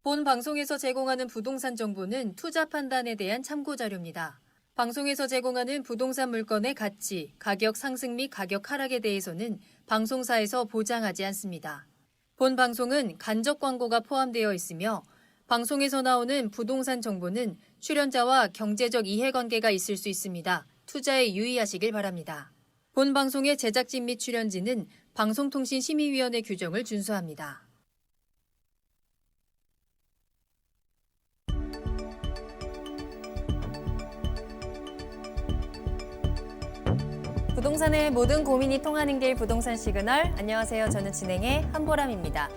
본 방송에서 제공하는 부동산 정보는 투자 판단에 대한 참고 자료입니다. 방송에서 제공하는 부동산 물건의 가치, 가격 상승 및 가격 하락에 대해서는 방송사에서 보장하지 않습니다. 본 방송은 간접 광고가 포함되어 있으며 방송에서 나오는 부동산 정보는 출연자와 경제적 이해관계가 있을 수 있습니다. 투자에 유의하시길 바랍니다. 본 방송의 제작진 및 출연진은 방송통신심의위원회 규정을 준수합니다. 부동산의 모든 고민이 통하는 길 부동산 시그널. 안녕하세요. 저는 진행의 한보람입니다.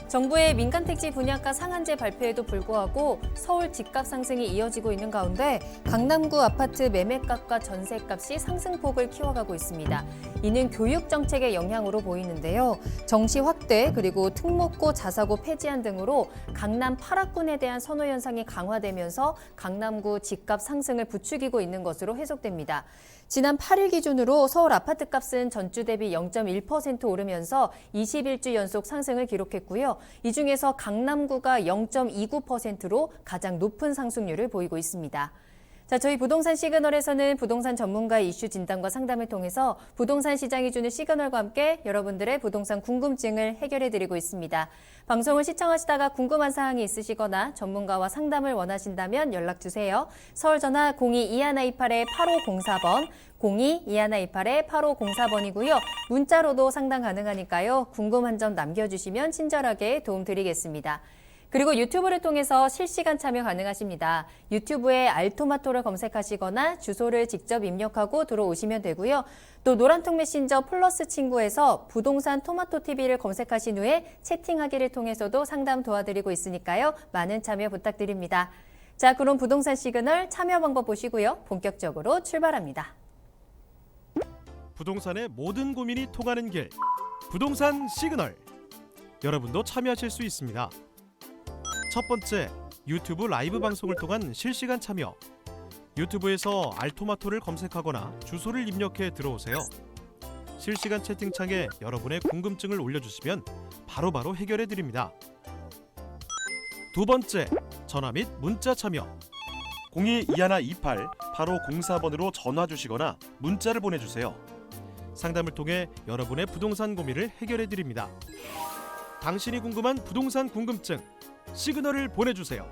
정부의 민간택지 분양가 상한제 발표에도 불구하고 서울 집값 상승이 이어지고 있는 가운데 강남구 아파트 매매값과 전세값이 상승폭을 키워가고 있습니다. 이는 교육 정책의 영향으로 보이는데요. 정시 확대 그리고 특목고 자사고 폐지안 등으로 강남 8학군에 대한 선호 현상이 강화되면서 강남구 집값 상승을 부추기고 있는 것으로 해석됩니다. 지난 8일 기준으로 서울 아파트값은 전주 대비 0.1% 오르면서 21주 연속 상승을 기록했고요. 이 중에서 강남구가 0.29%로 가장 높은 상승률을 보이고 있습니다. 자, 저희 부동산 시그널에서는 부동산 전문가의 이슈 진단과 상담을 통해서 부동산 시장이 주는 시그널과 함께 여러분들의 부동산 궁금증을 해결해드리고 있습니다. 방송을 시청하시다가 궁금한 사항이 있으시거나 전문가와 상담을 원하신다면 연락주세요. 서울 전화 02-2128-8504번, 02-2128-8504번이고요. 문자로도 상담 가능하니까요. 궁금한 점 남겨주시면 친절하게 도움드리겠습니다. 그리고 유튜브를 통해서 실시간 참여 가능하십니다. 유튜브에 알토마토를 검색하시거나 주소를 직접 입력하고 들어오시면 되고요. 또 노란통 메신저 플러스 친구에서 부동산 토마토TV를 검색하신 후에 채팅하기를 통해서도 상담 도와드리고 있으니까요. 많은 참여 부탁드립니다. 자, 그럼 부동산 시그널 참여 방법 보시고요. 본격적으로 출발합니다. 부동산의 모든 고민이 통하는 길, 부동산 시그널. 여러분도 참여하실 수 있습니다. 첫 번째, 유튜브 라이브 방송을 통한 실시간 참여. 유튜브에서 알토마토를 검색하거나 주소를 입력해 들어오세요. 실시간 채팅창에 여러분의 궁금증을 올려주시면 바로바로 해결해 드립니다. 두 번째, 전화 및 문자 참여. 02-2128-8504번으로 전화 주시거나 문자를 보내주세요. 상담을 통해 여러분의 부동산 고민을 해결해 드립니다. 당신이 궁금한 부동산 궁금증, 시그널을 보내주세요.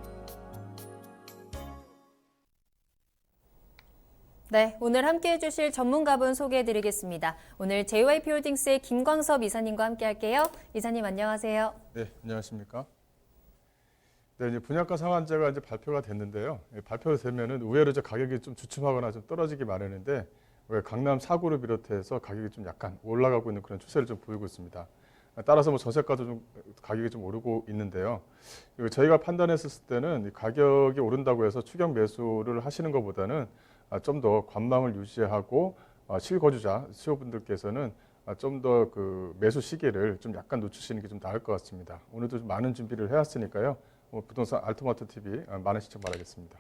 네, 오늘 함께해 주실 전문가분 소개해드리겠습니다. 오늘 JYP홀딩스의 김광섭 이사님과 함께할게요. 이사님 안녕하세요. 네, 안녕하십니까? 네, 이제 분양가 상한제가 이제 발표가 됐는데요. 발표되면은 의외로 이제 가격이 좀 주춤하거나 좀 떨어지기 마련인데 왜 강남 4구를 비롯해서 가격이 좀 약간 올라가고 있는 그런 추세를 좀 보이고 있습니다. 따라서 뭐 전세가도 좀 가격이 좀 오르고 있는데요. 저희가 판단했을 때는 가격이 오른다고 해서 추격 매수를 하시는 것보다는 좀 더 관망을 유지하고 실거주자 수요분들께서는 좀 더 그 매수 시기를 좀 약간 늦추시는 게 좀 나을 것 같습니다. 오늘도 좀 많은 준비를 해왔으니까요. 부동산 알토마토 TV 많은 시청 바라겠습니다.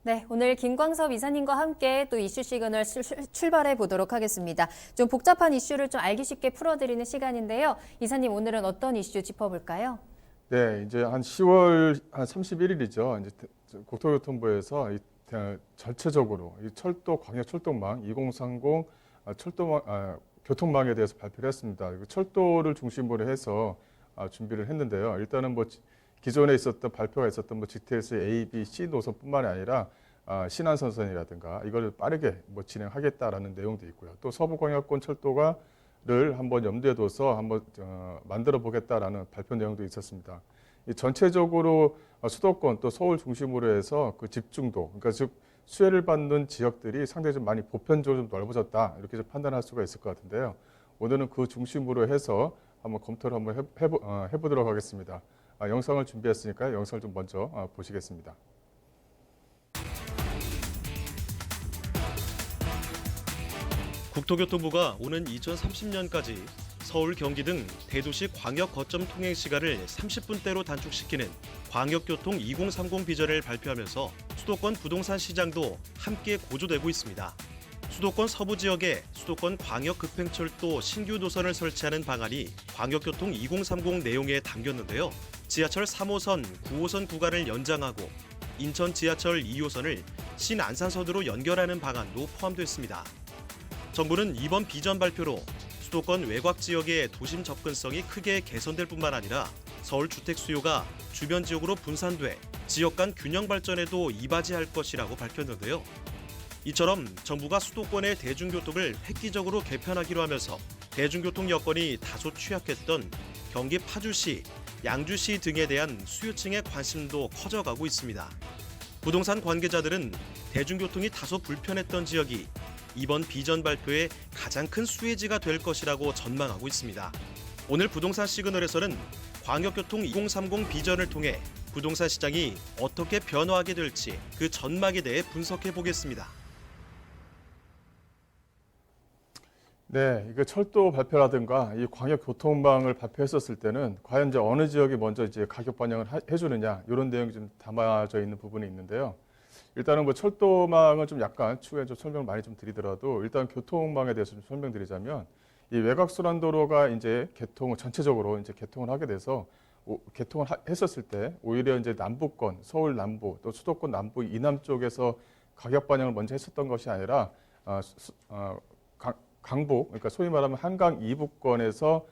네, 오늘 김광섭 이사님과 함께 또 이슈 시그널 출발해 보도록 하겠습니다. 좀 복잡한 이슈를 좀 알기 쉽게 풀어드리는 시간인데요. 이사님 오늘은 어떤 이슈 짚어볼까요? 네, 이제 한 10월 한 31일이죠. 이제 국토교통부에서 전체적으로 이 철도 광역철도망 2030 교통망에 대해서 발표를 했습니다. 철도를 중심으로 해서 준비를 했는데요. 일단은 뭐 기존에 있었던 발표가 있었던 뭐 GTX A, B, C 노선뿐만이 아니라 신안선선이라든가 이걸 빠르게 뭐 진행하겠다라는 내용도 있고요. 또 서부광역권 철도가를 한번 염두에 둬서 한번 만들어 보겠다라는 발표 내용도 있었습니다. 이 전체적으로 수도권 또 서울 중심으로 해서 그 집중도, 그러니까 즉 수혜를 받는 지역들이 상당히 좀 많이 보편적으로 좀 넓어졌다 이렇게 좀 판단할 수가 있을 것 같은데요. 오늘은 그 중심으로 해서 한번 검토를 한번 해보도록 하겠습니다. 영상을 준비했으니까 영상을 좀 먼저 보시겠습니다. 국토교통부가 오는 2030년까지 서울, 경기 등 대도시 광역 거점 통행 시간을 30분대로 단축시키는 광역교통 2030 비전을 발표하면서 수도권 부동산 시장도 함께 고조되고 있습니다. 수도권 서부 지역에 수도권 광역급행철도 신규 노선을 설치하는 방안이 광역교통 2030 내용에 담겼는데요. 지하철 3호선, 9호선 구간을 연장하고 인천 지하철 2호선을 신안산선으로 연결하는 방안도 포함됐습니다. 정부는 이번 비전 발표로 수도권 외곽 지역의 도심 접근성이 크게 개선될 뿐만 아니라 서울 주택 수요가 주변 지역으로 분산돼 지역 간 균형 발전에도 이바지할 것이라고 밝혔는데요. 이처럼 정부가 수도권의 대중교통을 획기적으로 개편하기로 하면서 대중교통 여건이 다소 취약했던 경기 파주시, 양주시 등에 대한 수요층의 관심도 커져가고 있습니다. 부동산 관계자들은 대중교통이 다소 불편했던 지역이 이번 비전 발표의 가장 큰 수혜지가 될 것이라고 전망하고 있습니다. 오늘 부동산 시그널에서는 광역교통 2030 비전을 통해 부동산 시장이 어떻게 변화하게 될지 그 전망에 대해 분석해 보겠습니다. 네, 이거 철도 발표라든가 이 광역교통망을 발표했었을 때는 과연 이제 어느 지역이 먼저 이제 가격 반영을 해주느냐 이런 내용이 좀 담아져 있는 부분이 있는데요. 일단은 뭐 철도망은 좀 약간 추후에 좀 설명을 많이 좀 드리더라도 일단 교통망에 대해서 좀 설명드리자면 이 외곽순환도로가 이제 전체적으로 이제 개통을 하게 돼서 개통을 했었을 때 오히려 이제 남부권, 서울 남부 또 수도권 남부 이남 쪽에서 가격 반영을 먼저 했었던 것이 아니라 강북, 그러니까 소위 말하면 한강 이북권에서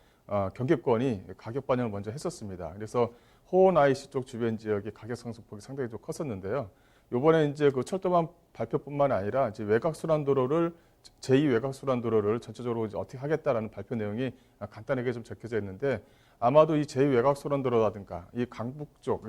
경기권이 가격 반영을 먼저 했었습니다. 그래서 호원 IC 쪽 주변 지역의 가격 상승폭이 상당히 좀 컸었는데요. 이번에 이제 그 철도망 발표뿐만 아니라 이제 외곽순환도로를 제2 외곽순환도로를 전체적으로 이제 어떻게 하겠다라는 발표 내용이 간단하게 좀 적혀져 있는데 아마도 이 제2 외곽순환도로라든가 이 강북 쪽,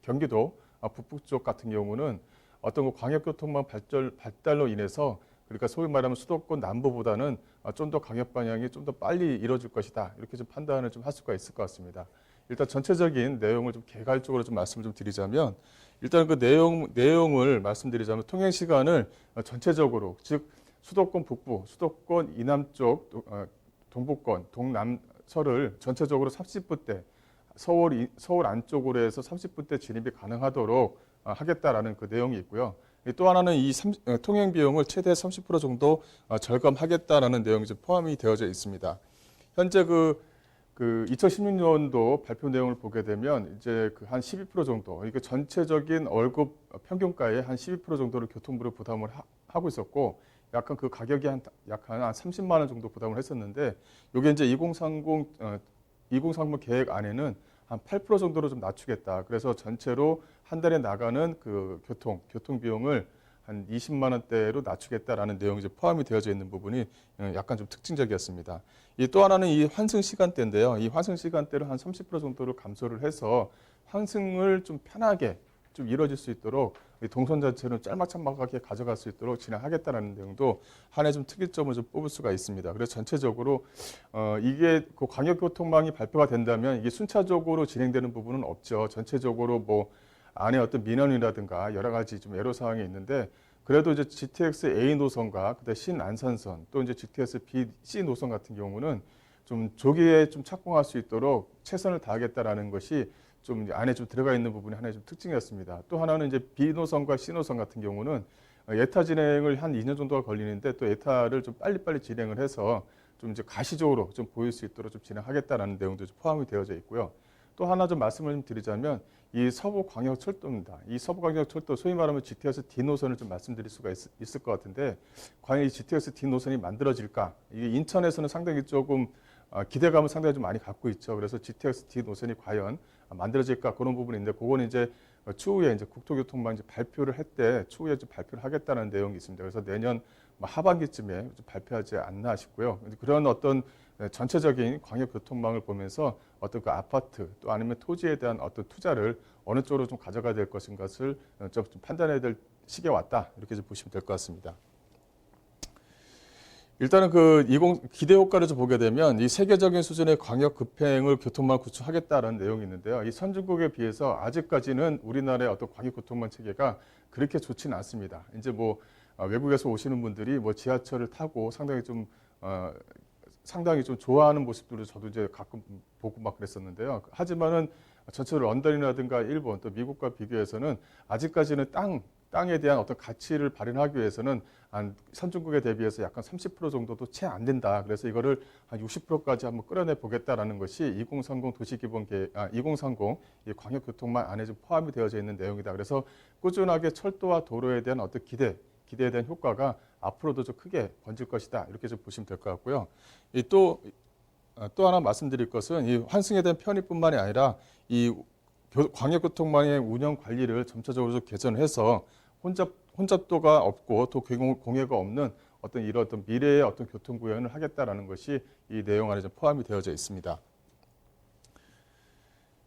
경기도 북부 쪽 같은 경우는 어떤 그 광역교통망 발달로 인해서 그러니까 소위 말하면 수도권 남부보다는 좀 더 가격 반영이 좀 더 빨리 이루어질 것이다. 이렇게 좀 판단을 좀 할 수가 있을 것 같습니다. 일단 전체적인 내용을 좀 개괄적으로 좀 말씀을 좀 드리자면 일단 그 내용을 말씀드리자면 통행 시간을 전체적으로 즉 수도권 북부, 수도권 이남 쪽, 동부권, 동남서를 전체적으로 30분대 서울 안쪽으로 해서 30분대 진입이 가능하도록 하겠다라는 그 내용이 있고요. 또 하나는 이 통행 비용을 최대 30% 정도 절감하겠다라는 내용이 좀 포함이 되어져 있습니다. 현재 그 2016년도 발표 내용을 보게 되면 이제 그 한 12% 정도, 이게 전체적인 월급 평균가의 한 12% 정도를 교통부로 부담을 하고 있었고, 약간 그 가격이 약간 한 30만 원 정도 부담을 했었는데, 이게 이제 2030 계획 안에는 한 8% 정도로 좀 낮추겠다. 그래서 전체로 한 달에 나가는 그 교통 비용을 한 20만 원대로 낮추겠다라는 내용이 이제 포함이 되어져 있는 부분이 약간 좀 특징적이었습니다. 또 하나는 이 환승 시간대인데요. 이 환승 시간대를 한 30% 정도로 감소를 해서 환승을 좀 편하게 좀 이루어질 수 있도록 동선 자체를 짤막짤막하게 가져갈 수 있도록 진행하겠다는 내용도 하나의 좀 특이점을 좀 뽑을 수가 있습니다. 그래서 전체적으로 이게 그 광역교통망이 발표가 된다면 이게 순차적으로 진행되는 부분은 없죠. 전체적으로 뭐 안에 어떤 민원이라든가 여러 가지 좀 애로사항이 있는데 그래도 이제 GTX A 노선과 그다음 신안산선 또 이제 GTX B, C 노선 같은 경우는 좀 조기에 좀 착공할 수 있도록 최선을 다하겠다라는 것이 좀 안에 좀 들어가 있는 부분이 하나의 좀 특징이었습니다. 또 하나는 이제 B 노선과 C 노선 같은 경우는 예타 진행을 한 2년 정도가 걸리는데 또 예타를 좀 빨리빨리 진행을 해서 좀 이제 가시적으로 좀 보일 수 있도록 좀 진행하겠다라는 내용도 좀 포함이 되어져 있고요. 또 하나 좀 말씀을 좀 드리자면 이 서부광역철도입니다. 이 서부광역철도 소위 말하면 GTX D 노선을 좀 말씀드릴 수가 있을 것 같은데 과연 이 GTX D 노선이 만들어질까? 이게 인천에서는 상당히 조금 기대감을 상당히 좀 많이 갖고 있죠. 그래서 GTX D 노선이 과연 만들어질까 그런 부분이 있는데 그거는 이제 추후에 이제 국토교통망 이제 발표를 할 때 추후에 좀 발표를 하겠다는 내용이 있습니다. 그래서 내년 하반기쯤에 좀 발표하지 않나 싶고요. 그런 어떤 전체적인 광역교통망을 보면서 어떤 그 아파트 또 아니면 토지에 대한 어떤 투자를 어느 쪽으로 좀 가져가야 될 것인 것을 좀 판단해야 될 시기에 왔다 이렇게 좀 보시면 될 것 같습니다. 일단은 그 기대 효과를 좀 보게 되면 이 세계적인 수준의 광역 급행을 교통망 구축하겠다는 내용이 있는데요. 이 선진국에 비해서 아직까지는 우리나라의 어떤 광역 교통망 체계가 그렇게 좋지는 않습니다. 이제 뭐 외국에서 오시는 분들이 뭐 지하철을 타고 상당히 좀 좋아하는 모습들을 저도 이제 가끔 보고 막 그랬었는데요. 하지만은 전체로 런던이라든가 일본 또 미국과 비교해서는 아직까지는 땅에 대한 어떤 가치를 발현하기 위해서는 한 선진국에 대비해서 약간 30% 정도도 채 안 된다. 그래서 이거를 한 60%까지 한번 끌어내 보겠다라는 것이 2030 도시기본계획, 2030 이 광역교통망 안에 좀 포함이 되어져 있는 내용이다. 그래서 꾸준하게 철도와 도로에 대한 어떤 기대에 대한 효과가 앞으로도 좀 크게 번질 것이다. 이렇게 좀 보시면 될 것 같고요. 또 하나 말씀드릴 것은 이 환승에 대한 편의뿐만이 아니라 이 광역교통망의 운영 관리를 점차적으로 좀 개선해서 혼잡도가 없고 또 공해가 없는 어떤 이런 어떤 미래의 어떤 교통 구현을 하겠다라는 것이 이 내용 안에 좀 포함이 되어져 있습니다.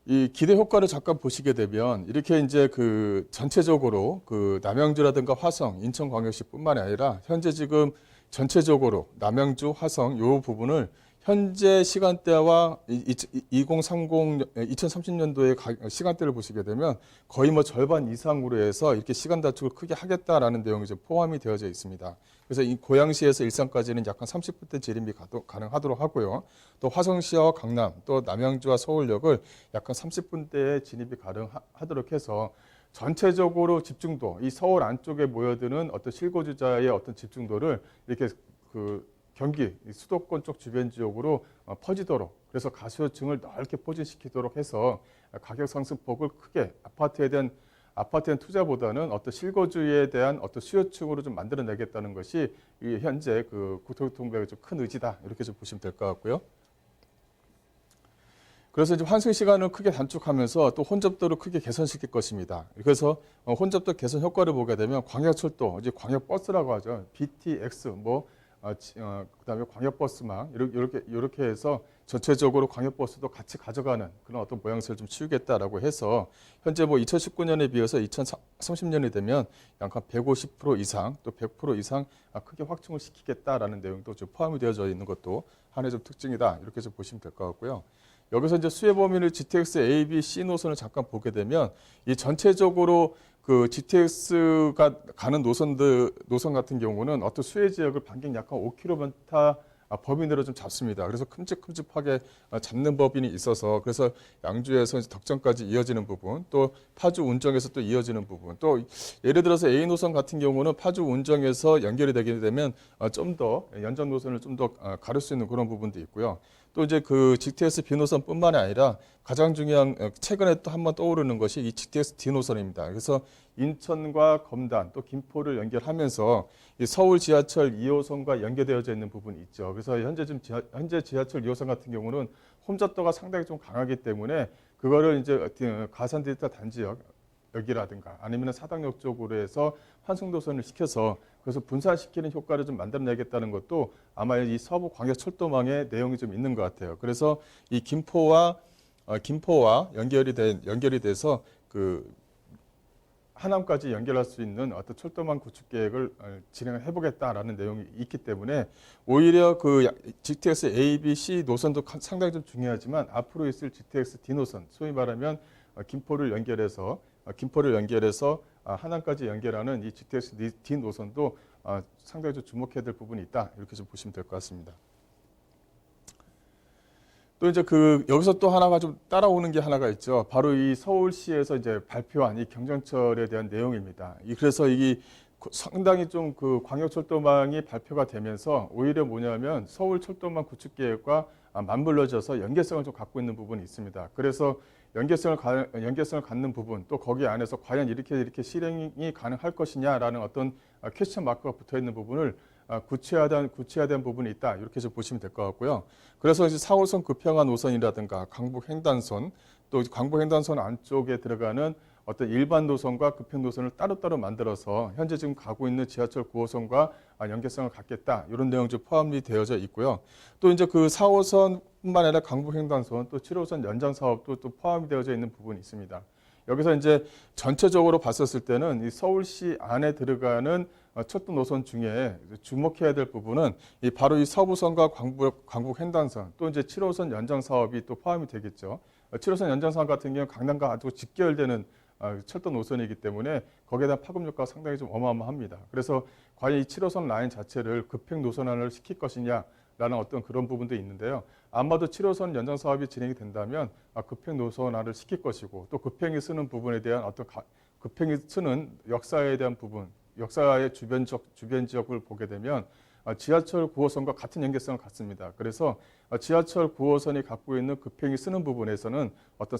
이 기대 효과를 잠깐 보시게 되면 이렇게 이제 그 전체적으로 그 남양주라든가 화성, 인천광역시뿐만이 아니라 현재 지금 전체적으로 남양주, 화성 요 부분을 현재 시간대와 2030년도의 시간대를 보시게 되면 거의 뭐 절반 이상으로 해서 이렇게 시간 단축을 크게 하겠다라는 내용이 좀 포함이 되어져 있습니다. 그래서 이 고양시에서 일산까지는 약간 30분대 진입이 가능하도록 하고요. 또 화성시와 강남, 또 남양주와 서울역을 약간 30분대의 진입이 가능하도록 해서 전체적으로 집중도, 이 서울 안쪽에 모여드는 어떤 실거주자의 어떤 집중도를 이렇게 경기 수도권 쪽 주변 지역으로 퍼지도록, 그래서 가소층을 넓게 포진시키도록 해서 가격 상승폭을 크게 아파트에 대한 투자보다는 어떤 실거주에 대한 어떤 수요층으로 좀 만들어내겠다는 것이 이 현재 그 국토교통부의 좀 큰 의지다, 이렇게 좀 보시면 될 것 같고요. 그래서 이제 환승 시간을 크게 단축하면서 또 혼잡도를 크게 개선시킬 것입니다. 그래서 혼잡도 개선 효과를 보게 되면 광역철도, 이제 광역버스라고 하죠. BTX, 그다음에 광역버스망 이렇게 해서 전체적으로 광역버스도 같이 가져가는 그런 어떤 모양새를 좀 취하겠다라고 해서 현재 2019년에 비해서 2030년이 되면 약 한 150% 이상 또 100% 이상 크게 확충을 시키겠다라는 내용도 좀 포함이 되어져 있는 것도 하나의 좀 특징이다, 이렇게 좀 보시면 될 것 같고요. 여기서 이제 수혜 범위를 GTX A, B, C 노선을 잠깐 보게 되면 이 전체적으로 그 GTX가 가는 노선 같은 경우는 어떤 수혜 지역을 반경 약 한 5km 범위 내로 좀 잡습니다. 그래서 큼직큼직하게 잡는 법인이 있어서 그래서 양주에서 덕천까지 이어지는 부분, 또 파주 운정에서 또 이어지는 부분, 또 예를 들어서 A 노선 같은 경우는 파주 운정에서 연결이 되게 되면 좀 더 연장 노선을 좀 더 가를 수 있는 그런 부분도 있고요. 또 이제 그 GTX B 노선뿐만이 아니라 가장 중요한 최근에 또 한번 떠오르는 것이 이 GTX D 노선입니다. 그래서 인천과 검단 또 김포를 연결하면서 이 서울 지하철 2호선과 연계되어져 있는 부분이 있죠. 그래서 현재 지하철 2호선 같은 경우는 혼잡도가 상당히 좀 강하기 때문에 그거를 이제 가산 데이터 단지역 역이라든가 아니면 사당역 쪽으로 해서 환승도선을 시켜서 그래서 분산시키는 효과를 좀 만들어내겠다는 것도 아마 이 서부 광역철도망의 내용이 좀 있는 것 같아요. 그래서 이 김포와 연결이 돼서 그 하남까지 연결할 수 있는 어떤 철도망 구축 계획을 진행을 해보겠다라는 내용이 있기 때문에 오히려 그 GTX A, B, C 노선도 상당히 좀 중요하지만 앞으로 있을 GTX D 노선, 소위 말하면 김포를 연결해서 하남까지 연결하는 이 GTX D 노선도 상당히 좀 주목해야 될 부분이 있다, 이렇게 좀 보시면 될 것 같습니다. 또 이제 여기서 또 하나가 좀 따라오는 게 하나가 있죠. 바로 이 서울시에서 이제 발표한 이 경전철에 대한 내용입니다. 그래서 이게 상당히 좀 그 광역철도망이 발표가 되면서 오히려 뭐냐면 서울 철도망 구축 계획과 맞물려져서 연계성을 좀 갖고 있는 부분이 있습니다. 그래서 연계성을 갖는 부분, 또 거기 안에서 과연 이렇게 실행이 가능할 것이냐라는 어떤 퀘스천 마크가 붙어 있는 부분을 구체화된 부분이 있다, 이렇게 좀 보시면 될 것 같고요. 그래서 이제 4호선 급평화 노선이라든가 강북횡단선, 또 강북횡단선 안쪽에 들어가는 어떤 일반 노선과 급행 노선을 따로따로 만들어서 현재 지금 가고 있는 지하철 9호선과 연계성을 갖겠다, 이런 내용이 좀 포함이 되어져 있고요. 또 이제 그 4호선뿐만 아니라 강북횡단선 또 7호선 연장 사업도 또 포함이 되어져 있는 부분이 있습니다. 여기서 이제 전체적으로 봤었을 때는 이 서울시 안에 들어가는 철도 노선 중에 주목해야 될 부분은 바로 이 서부선과 광북횡단선, 또 이제 7호선 연장 사업이 또 포함이 되겠죠. 7호선 연장 사업 같은 경우는 강남과 아주 직결되는 철도 노선이기 때문에 거기에 대한 파급 효과가 상당히 좀 어마어마합니다. 그래서 과연 이 7호선 라인 자체를 급행 노선화를 시킬 것이냐, 어떤 그런 부분도 있는데요. 아마도 7호선 연장 사업이 진행이 된다면 급행 노선화를 시킬 것이고 또 급행이 쓰는 부분에 대한 어떤 급행이 쓰는 역사에 대한 부분, 역사의 주변 지역을 보게 되면 지하철 9호선과 같은 연계성을 갖습니다. 그래서 지하철 9호선이 갖고 있는 급행이 쓰는 부분에서는 어떤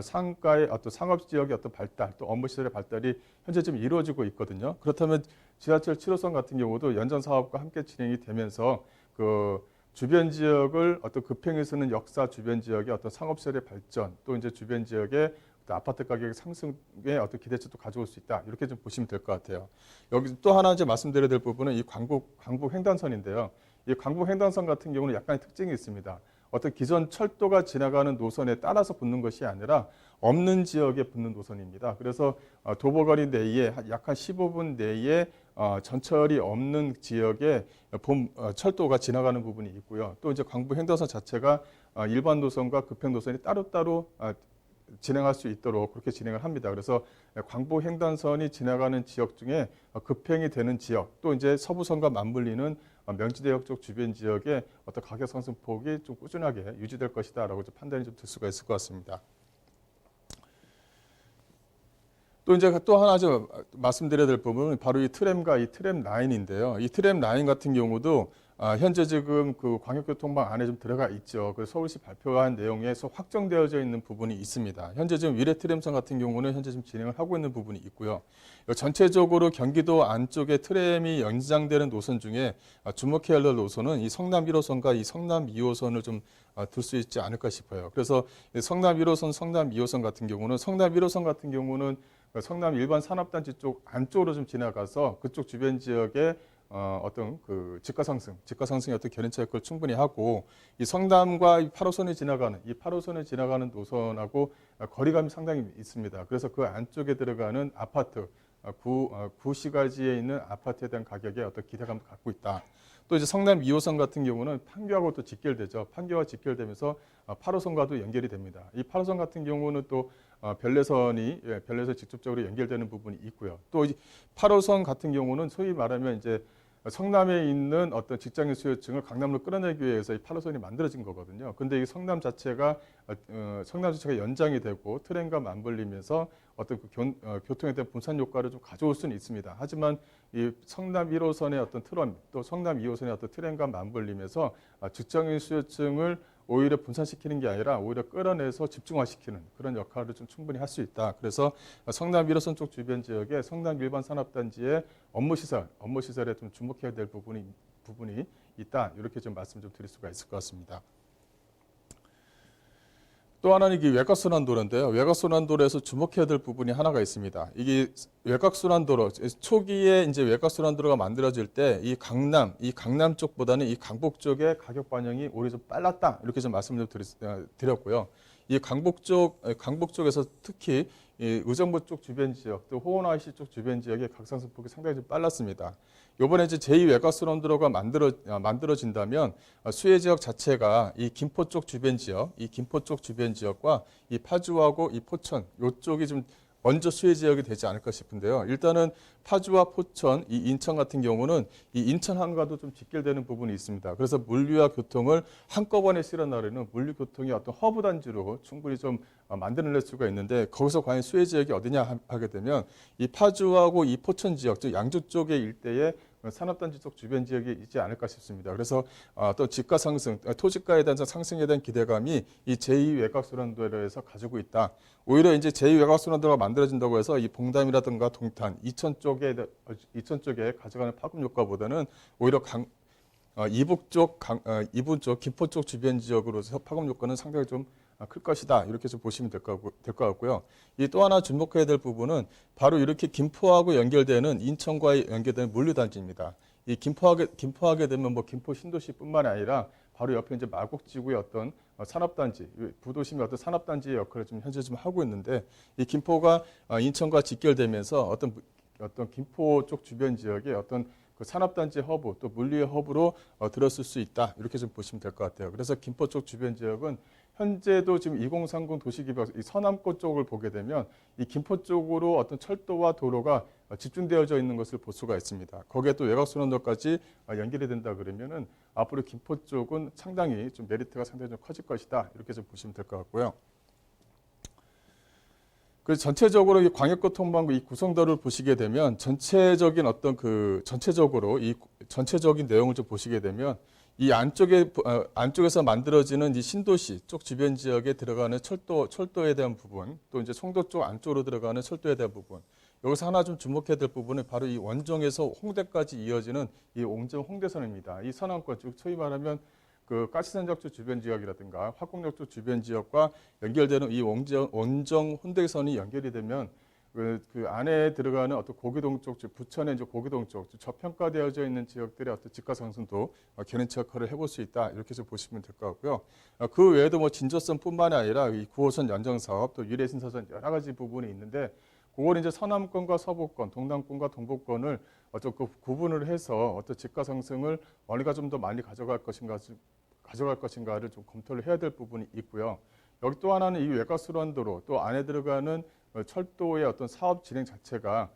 상가의 어떤 상업 지역의 어떤 발달, 또 업무 시설의 발달이 현재 좀 이루어지고 있거든요. 그렇다면 지하철 7호선 같은 경우도 연장 사업과 함께 진행이 되면서 그 주변 지역을 어떤 급행이 쓰는 역사 주변 지역의 어떤 상업 시설의 발전, 또 이제 주변 지역의 아파트 가격 상승에 어떤 기대치도 가져올 수 있다. 이렇게 좀 보시면 될 것 같아요. 여기 또 하나 이제 말씀드려야 될 부분은 이 광북 횡단선인데요. 이 광북 횡단선 같은 경우는 약간의 특징이 있습니다. 어떤 기존 철도가 지나가는 노선에 따라서 붙는 것이 아니라 없는 지역에 붙는 노선입니다. 그래서 도보거리 내에 약 한 15분 내에 전철이 없는 지역에 철도가 지나가는 부분이 있고요. 또 이제 광북 횡단선 자체가 일반 노선과 급행 노선이 따로따로 진행할 수 있도록 그렇게 진행을 합니다. 그래서 광북 횡단선이 지나가는 지역 중에 급행이 되는 지역, 또 이제 서부선과 맞물리는 명지대역 쪽 주변 지역에 어떤 가격 상승폭이 좀 꾸준하게 유지될 것이다라고 좀 판단이 좀 들 수가 있을 것 같습니다. 또 이제 또 하나 좀 말씀드려야 될 부분은 바로 이 트램과 이 트램 라인인데요. 이 트램 라인 같은 경우도 현재 지금 그 광역교통망 안에 좀 들어가 있죠. 그래서 서울시 발표한 내용에서 확정되어져 있는 부분이 있습니다. 현재 지금 위례 트램선 같은 경우는 현재 지금 진행을 하고 있는 부분이 있고요. 전체적으로 경기도 안쪽에 트램이 연장되는 노선 중에 주목해야 할 노선은 이 성남 1호선과 이 성남 2호선을 좀 둘 수 있지 않을까 싶어요. 그래서 성남 1호선, 성남 2호선 같은 경우는 성남 1호선 같은 경우는 성남 일반 산업단지 쪽 안쪽으로 좀 지나가서 그쪽 주변 지역에 어떤 그 집가 상승의 어떤 견인차 역할을 충분히 하고 이 성남과 이 8호선에 지나가는 노선하고 거리감이 상당히 있습니다. 그래서 그 안쪽에 들어가는 아파트, 구시가지에 있는 아파트에 대한 가격에 어떤 기대감을 갖고 있다. 또 이제 성남 2호선 같은 경우는 판교하고 또 직결되죠. 판교와 직결되면서 8호선과도 연결이 됩니다. 이 8호선 같은 경우는 또 별내선이 직접적으로 연결되는 부분이 있고요. 또 8호선 같은 경우는 소위 말하면 이제 성남에 있는 어떤 직장인 수요층을 강남으로 끌어내기 위해서 이 8호선이 만들어진 거거든요. 근데 이 성남 자체가 연장이 되고 트램과 맞물리면서 어떤 그 교통에 대한 분산 효과를 좀 가져올 수는 있습니다. 하지만 이 성남 1호선의 어떤 트램, 또 성남 2호선의 어떤 트램과 맞물리면서 직장인 수요층을 오히려 분산시키는 게 아니라 오히려 끌어내서 집중화시키는 그런 역할을 좀 충분히 할 수 있다. 그래서 성남 1호선 쪽 주변 지역에 성남 일반 산업단지의 업무시설에 좀 주목해야 될 부분이 있다. 이렇게 좀 말씀 좀 드릴 수가 있을 것 같습니다. 또 하나는 이게 외곽순환도로인데요. 외곽순환도로에서 주목해야 될 부분이 하나가 있습니다. 이게 외곽순환도로 초기에 이제 외곽순환도로가 만들어질 때 이 강남 쪽보다는 이 강북 쪽의 가격 반영이 오히려 좀 빨랐다. 이렇게 좀 말씀을 드렸고요. 이 강북 쪽에서 특히 이 의정부 쪽 주변 지역, 또 호원 IC 쪽 주변 지역의 각상승폭이 상당히 좀 빨랐습니다. 이번에 이제 제2외곽순환도로가 만들어진다면 수혜 지역 자체가 이 김포 쪽 주변 지역과 이 파주하고 이 포천 이쪽이 좀 먼저 수혜 지역이 되지 않을까 싶은데요. 일단은 파주와 포천, 이 인천 같은 경우는 이 인천항과도 좀 직결되는 부분이 있습니다. 그래서 물류와 교통을 한꺼번에 실어나르는 물류 교통의 어떤 허브 단지로 충분히 좀 만들어낼 수가 있는데 거기서 과연 수혜 지역이 어디냐 하게 되면 이 파주하고 이 포천 지역, 즉 양주 쪽의 일대에 산업단지 쪽 주변 지역이 있지 않을까 싶습니다. 그래서 또 집가 상승, 토지가에 대한 상승에 대한 기대감이 이 제2외곽순환도로에서 가지고 있다. 오히려 이제 제2외곽순환도로가 만들어진다고 해서 이 봉담이라든가 동탄, 이천 쪽에 가져가는 파급 효과보다는 오히려 이북 쪽 김포 쪽 주변 지역으로서 파급 효과는 상당히 좀 클 것이다. 이렇게 좀 보시면 될 것 같고요. 이 또 하나 주목해야 될 부분은 바로 이렇게 김포하고 연결되는 인천과 연결되는 물류단지입니다. 이 김포하게 되면 뭐 김포 신도시뿐만 아니라 바로 옆에 이제 마곡지구의 어떤 산업단지, 부도심의 어떤 산업단지의 역할을 좀 현재 좀 하고 있는데 이 김포가 인천과 직결되면서 어떤 김포 쪽 주변 지역의 어떤 그 산업단지 허브 또 물류의 허브로 들었을 수 있다. 이렇게 좀 보시면 될 것 같아요. 그래서 김포 쪽 주변 지역은 현재도 지금 2030 도시계획 이 서남권 쪽을 보게 되면 이 김포 쪽으로 어떤 철도와 도로가 집중되어져 있는 것을 볼 수가 있습니다. 거기에 또 외곽순환도까지 연결이 된다 그러면은 앞으로 김포 쪽은 상당히 좀 메리트가 상당히 좀 커질 것이다. 이렇게 좀 보시면 될 것 같고요. 그래서 전체적으로 이 광역교통망구 이 구성도를 보시게 되면 전체적인 내용을 좀 보시게 되면 이 안쪽에서 만들어지는 이 신도시 쪽 주변 지역에 들어가는 철도에 대한 부분, 또 이제 송도 쪽 안쪽으로 들어가는 철도에 대한 부분. 여기서 하나 좀 주목해야 될 부분은 바로 이 원정에서 홍대까지 이어지는 이 원정 홍대선입니다. 이 서남권 쪽 소위 말하면 그 가시산적 쪽 주변 지역이라든가 화곡역 쪽 주변 지역과 연결되는 이 원정 홍대선이 연결이 되면 그 안에 들어가는 어떤 고기동 쪽, 부천의 이제 고기동 쪽 저평가되어져 있는 지역들의 어떤 집가 상승도 견인차 역할을 해볼 수 있다 이렇게 좀 보시면 될 것 같고요. 그 외에도 뭐 진저선뿐만이 아니라 이 9호선 연정 사업 또 유례신사선 여러 가지 부분이 있는데 그걸 이제 서남권과 서부권, 동남권과 동북권을 어떤 그 구분을 해서 어떤 집가 상승을 어디가 좀 더 많이 가져갈 것인가를 좀 검토를 해야 될 부분이 있고요. 여기 또 하나는 이 외곽순환도로 또 안에 들어가는 철도의 어떤 사업 진행 자체가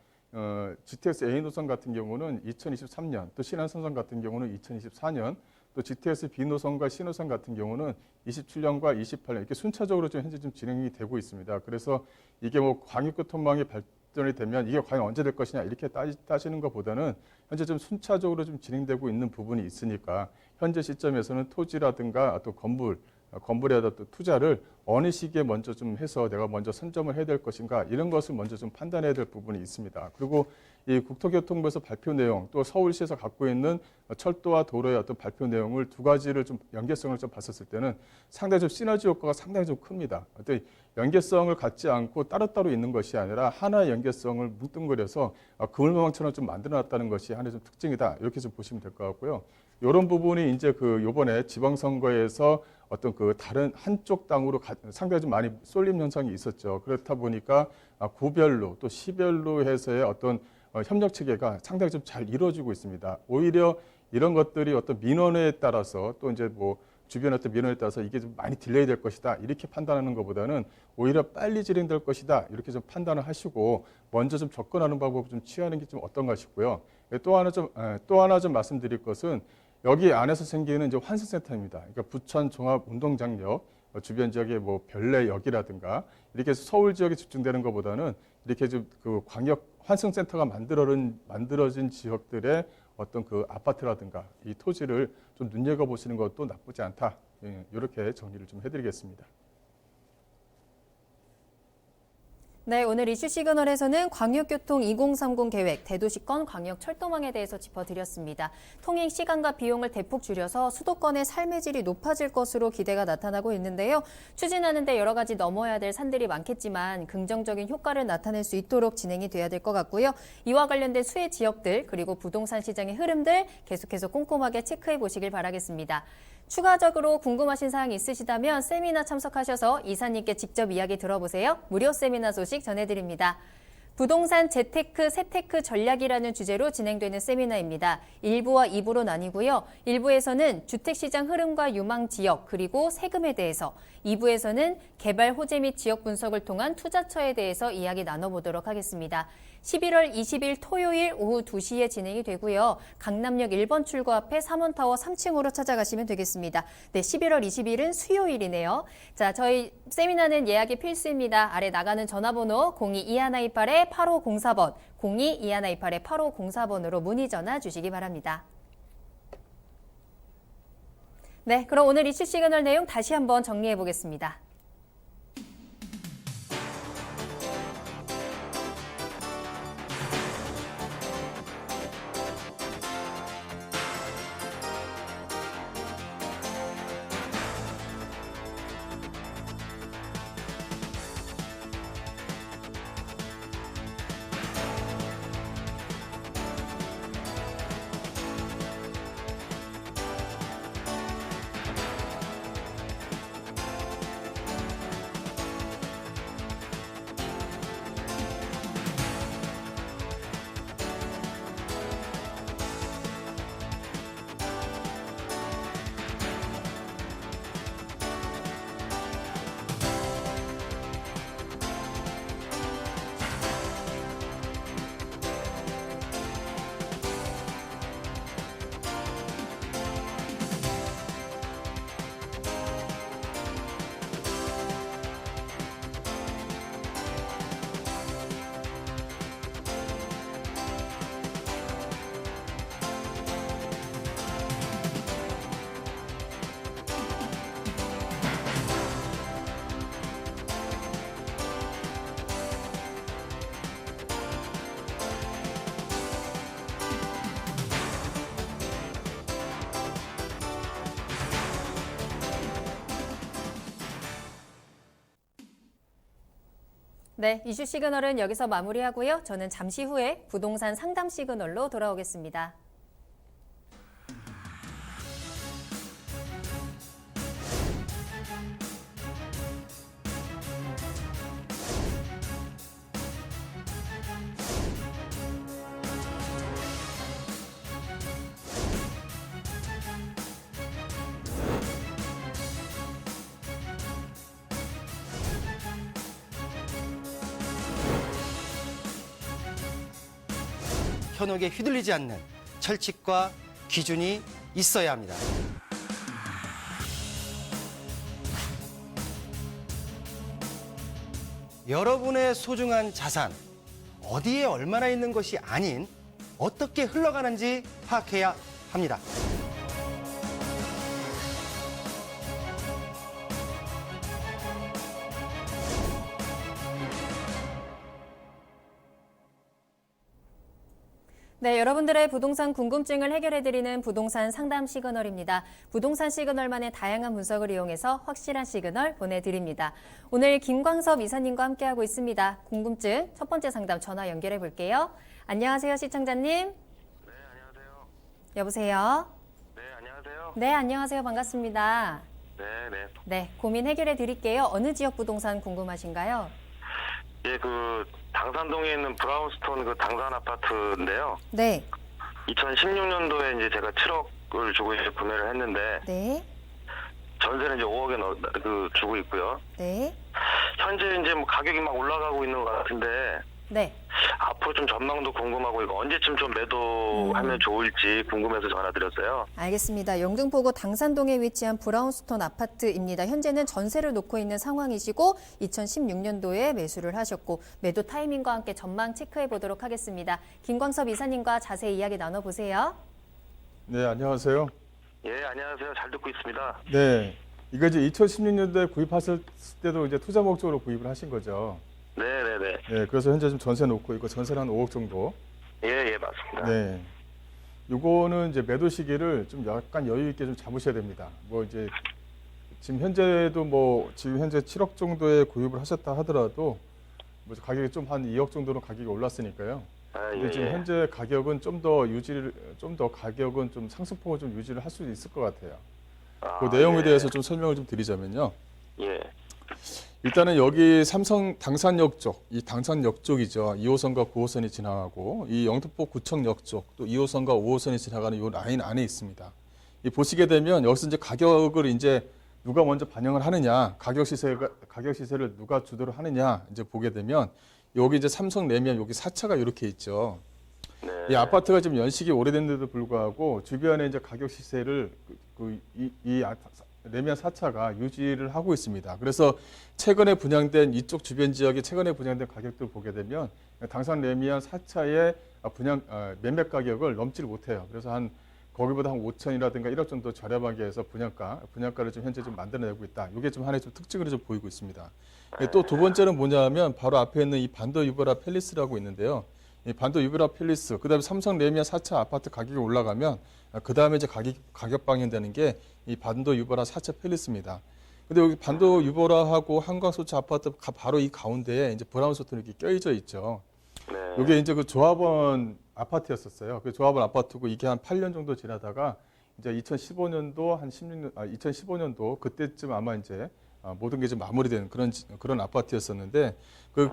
GTX A 노선 같은 경우는 2023년, 또 신안선선 같은 경우는 2024년, 또 GTX B 노선과 C 노선 같은 경우는 27년과 28년 이렇게 순차적으로 좀 현재 좀 진행이 되고 있습니다. 그래서 이게 뭐 광역교통망이 발전이 되면 이게 과연 언제 될 것이냐 이렇게 따지는 것보다는 현재 좀 순차적으로 좀 진행되고 있는 부분이 있으니까 현재 시점에서는 토지라든가 또 건물에 또 투자를 어느 시기에 먼저 좀 해서 내가 먼저 선점을 해야 될 것인가 이런 것을 먼저 좀 판단해야 될 부분이 있습니다. 그리고 이 국토교통부에서 발표 내용 또 서울시에서 갖고 있는 철도와 도로의 어떤 발표 내용을 두 가지를 좀 연계성을 좀 봤었을 때는 상당히 좀 시너지 효과가 상당히 좀 큽니다. 어떤 연계성을 갖지 않고 따로따로 있는 것이 아니라 하나의 연계성을 뭉뚱그려서 그물망처럼 좀 만들어놨다는 것이 하나의 좀 특징이다 이렇게 좀 보시면 될 것 같고요. 이런 부분이 이제 요번에 지방선거에서 어떤 그 다른 한쪽 당으로 상당히 좀 많이 쏠림 현상이 있었죠. 그렇다 보니까 구별로 또 시별로 해서의 어떤 협력 체계가 상당히 좀 잘 이루어지고 있습니다. 오히려 이런 것들이 어떤 민원에 따라서 또 이제 뭐 주변의 어떤 민원에 따라서 이게 좀 많이 딜레이 될 것이다 이렇게 판단하는 것보다는 오히려 빨리 진행될 것이다 이렇게 좀 판단을 하시고 먼저 좀 접근하는 방법을 좀 취하는 게 좀 어떤가 싶고요. 또 하나 좀 말씀드릴 것은 여기 안에서 생기는 이제 환승센터입니다. 그러니까 부천 종합운동장역 주변 지역의 뭐 별내역이라든가 이렇게 해서 서울 지역에 집중되는 것보다는 이렇게 좀 그 광역 환승센터가 만들어진 지역들의 어떤 그 아파트라든가 이 토지를 좀 눈여겨 보시는 것도 나쁘지 않다. 이렇게 정리를 좀 해드리겠습니다. 네, 오늘 이슈 시그널에서는 광역교통 2030 계획, 대도시권 광역철도망에 대해서 짚어드렸습니다. 통행 시간과 비용을 대폭 줄여서 수도권의 삶의 질이 높아질 것으로 기대가 나타나고 있는데요. 추진하는 데 여러 가지 넘어야 될 산들이 많겠지만 긍정적인 효과를 나타낼 수 있도록 진행이 돼야 될 것 같고요. 이와 관련된 수혜 지역들 그리고 부동산 시장의 흐름들 계속해서 꼼꼼하게 체크해 보시길 바라겠습니다. 추가적으로 궁금하신 사항이 있으시다면 세미나 참석하셔서 이사님께 직접 이야기 들어보세요. 무료 세미나 소식 전해드립니다. 부동산 재테크, 세테크 전략이라는 주제로 진행되는 세미나입니다. 1부와 2부로 나뉘고요. 1부에서는 주택시장 흐름과 유망 지역 그리고 세금에 대해서, 2부에서는 개발 호재 및 지역 분석을 통한 투자처에 대해서 이야기 나눠보도록 하겠습니다. 11월 20일 토요일 오후 2시에 진행이 되고요. 강남역 1번 출구 앞에 3원타워 3층으로 찾아가시면 되겠습니다. 네, 11월 20일은 수요일이네요. 자, 저희 세미나는 예약이 필수입니다. 아래 나가는 전화번호 022128-8504번, 022128-8504번으로 문의 전화 주시기 바랍니다. 네, 그럼 오늘 이슈 시그널 내용 다시 한번 정리해 보겠습니다. 네, 이슈 시그널은 여기서 마무리하고요. 저는 잠시 후에 부동산 상담 시그널로 돌아오겠습니다. 현혹에 휘둘리지 않는 철칙과 기준이 있어야 합니다. 여러분의 소중한 자산, 어디에 얼마나 있는 것이 아닌 어떻게 흘러가는지 파악해야 합니다. 네, 여러분들의 부동산 궁금증을 해결해드리는 부동산 상담 시그널입니다. 부동산 시그널만의 다양한 분석을 이용해서 확실한 시그널 보내드립니다. 오늘 김광섭 이사님과 함께하고 있습니다. 궁금증 첫 번째 상담 전화 연결해 볼게요. 안녕하세요, 시청자님. 네, 안녕하세요. 여보세요? 네, 안녕하세요. 네, 안녕하세요. 반갑습니다. 네, 네. 네, 고민 해결해 드릴게요. 어느 지역 부동산 궁금하신가요? 예, 당산동에 있는 브라운스톤 당산 아파트인데요. 네, 2016년도에 이제 제가 7억을 주고 이제 구매를 했는데, 네, 전세는 이제 5억에 주고 있고요. 네, 현재 이제 가격이 막 올라가고 있는 것 같은데, 네. 앞으로 좀 전망도 궁금하고, 이거 언제쯤 좀 매도하면 좋을지 궁금해서 전화드렸어요. 알겠습니다. 영등포구 당산동에 위치한 브라운스톤 아파트입니다. 현재는 전세를 놓고 있는 상황이시고 2016년도에 매수를 하셨고 매도 타이밍과 함께 전망 체크해 보도록 하겠습니다. 김광섭 이사님과 자세히 이야기 나눠보세요. 네, 안녕하세요. 예, 안녕하세요. 잘 듣고 있습니다. 네, 이거 이제 2016년도에 구입하실 때도 이제 투자 목적으로 구입을 하신 거죠. 네네네. 네, 그래서 현재 좀 전세 놓고 있고 전세는 한 5억 정도. 예, 맞습니다. 네. 요거는 이제 매도 시기를 좀 약간 여유 있게 좀 잡으셔야 됩니다. 뭐 이제 지금 현재도 지금 현재 7억 정도에 구입을 하셨다 하더라도 뭐 가격이 좀 한 2억 정도는 가격이 올랐으니까요. 아, 근데 예, 지금 예. 현재 가격은 좀 더 가격은 좀 상승폭을 좀 유지를 할 수 있을 것 같아요. 그 내용에 예. 대해서 좀 설명을 좀 드리자면요. 예. 일단은 여기 당산역 쪽, 이 당산역 쪽이죠. 2호선과 9호선이 지나가고 이 영등포 구청역 쪽, 또 2호선과 5호선이 지나가는 이 라인 안에 있습니다. 이 보시게 되면 여기서 이제 가격을 이제 누가 먼저 반영을 하느냐, 가격 시세를 누가 주도를 하느냐 이제 보게 되면 여기 이제 삼성 레미안 여기 4차가 이렇게 있죠. 네. 이 아파트가 지금 연식이 오래됐는데도 불구하고 주변에 이제 가격 시세를 레미안 4차가 유지를 하고 있습니다. 그래서 최근에 분양된 이쪽 주변 지역에 최근에 분양된 가격들 보게 되면 당산 레미안 4차의 매매 가격을 넘지를 못해요. 그래서 거기보다 한 5천이라든가 1억 정도 저렴하게 해서 분양가를 좀 현재 좀 만들어내고 있다. 이게 좀 하나의 좀 특징으로 좀 보이고 있습니다. 또 두 번째는 뭐냐면 바로 앞에 있는 이 반도 유보라 팰리스라고 있는데요. 이 반도 유보라 팰리스, 그다음에 삼성 레미안 4차 아파트 가격이 올라가면 그다음에 이제 가격 방영되는 게 이 반도 유보라 4차 팰리스입니다. 근데 여기 반도 유보라하고 한광소차 아파트 바로 이 가운데에 이제 브라운스톤이 이렇게 껴있어 있죠. 네. 이게 이제 그 조합원 아파트였었어요. 그 조합원 아파트고 이게 한 8년 정도 지나다가 이제 2015년도 2015년도 그때쯤 아마 이제 모든 게 좀 마무리된 그런 아파트였었는데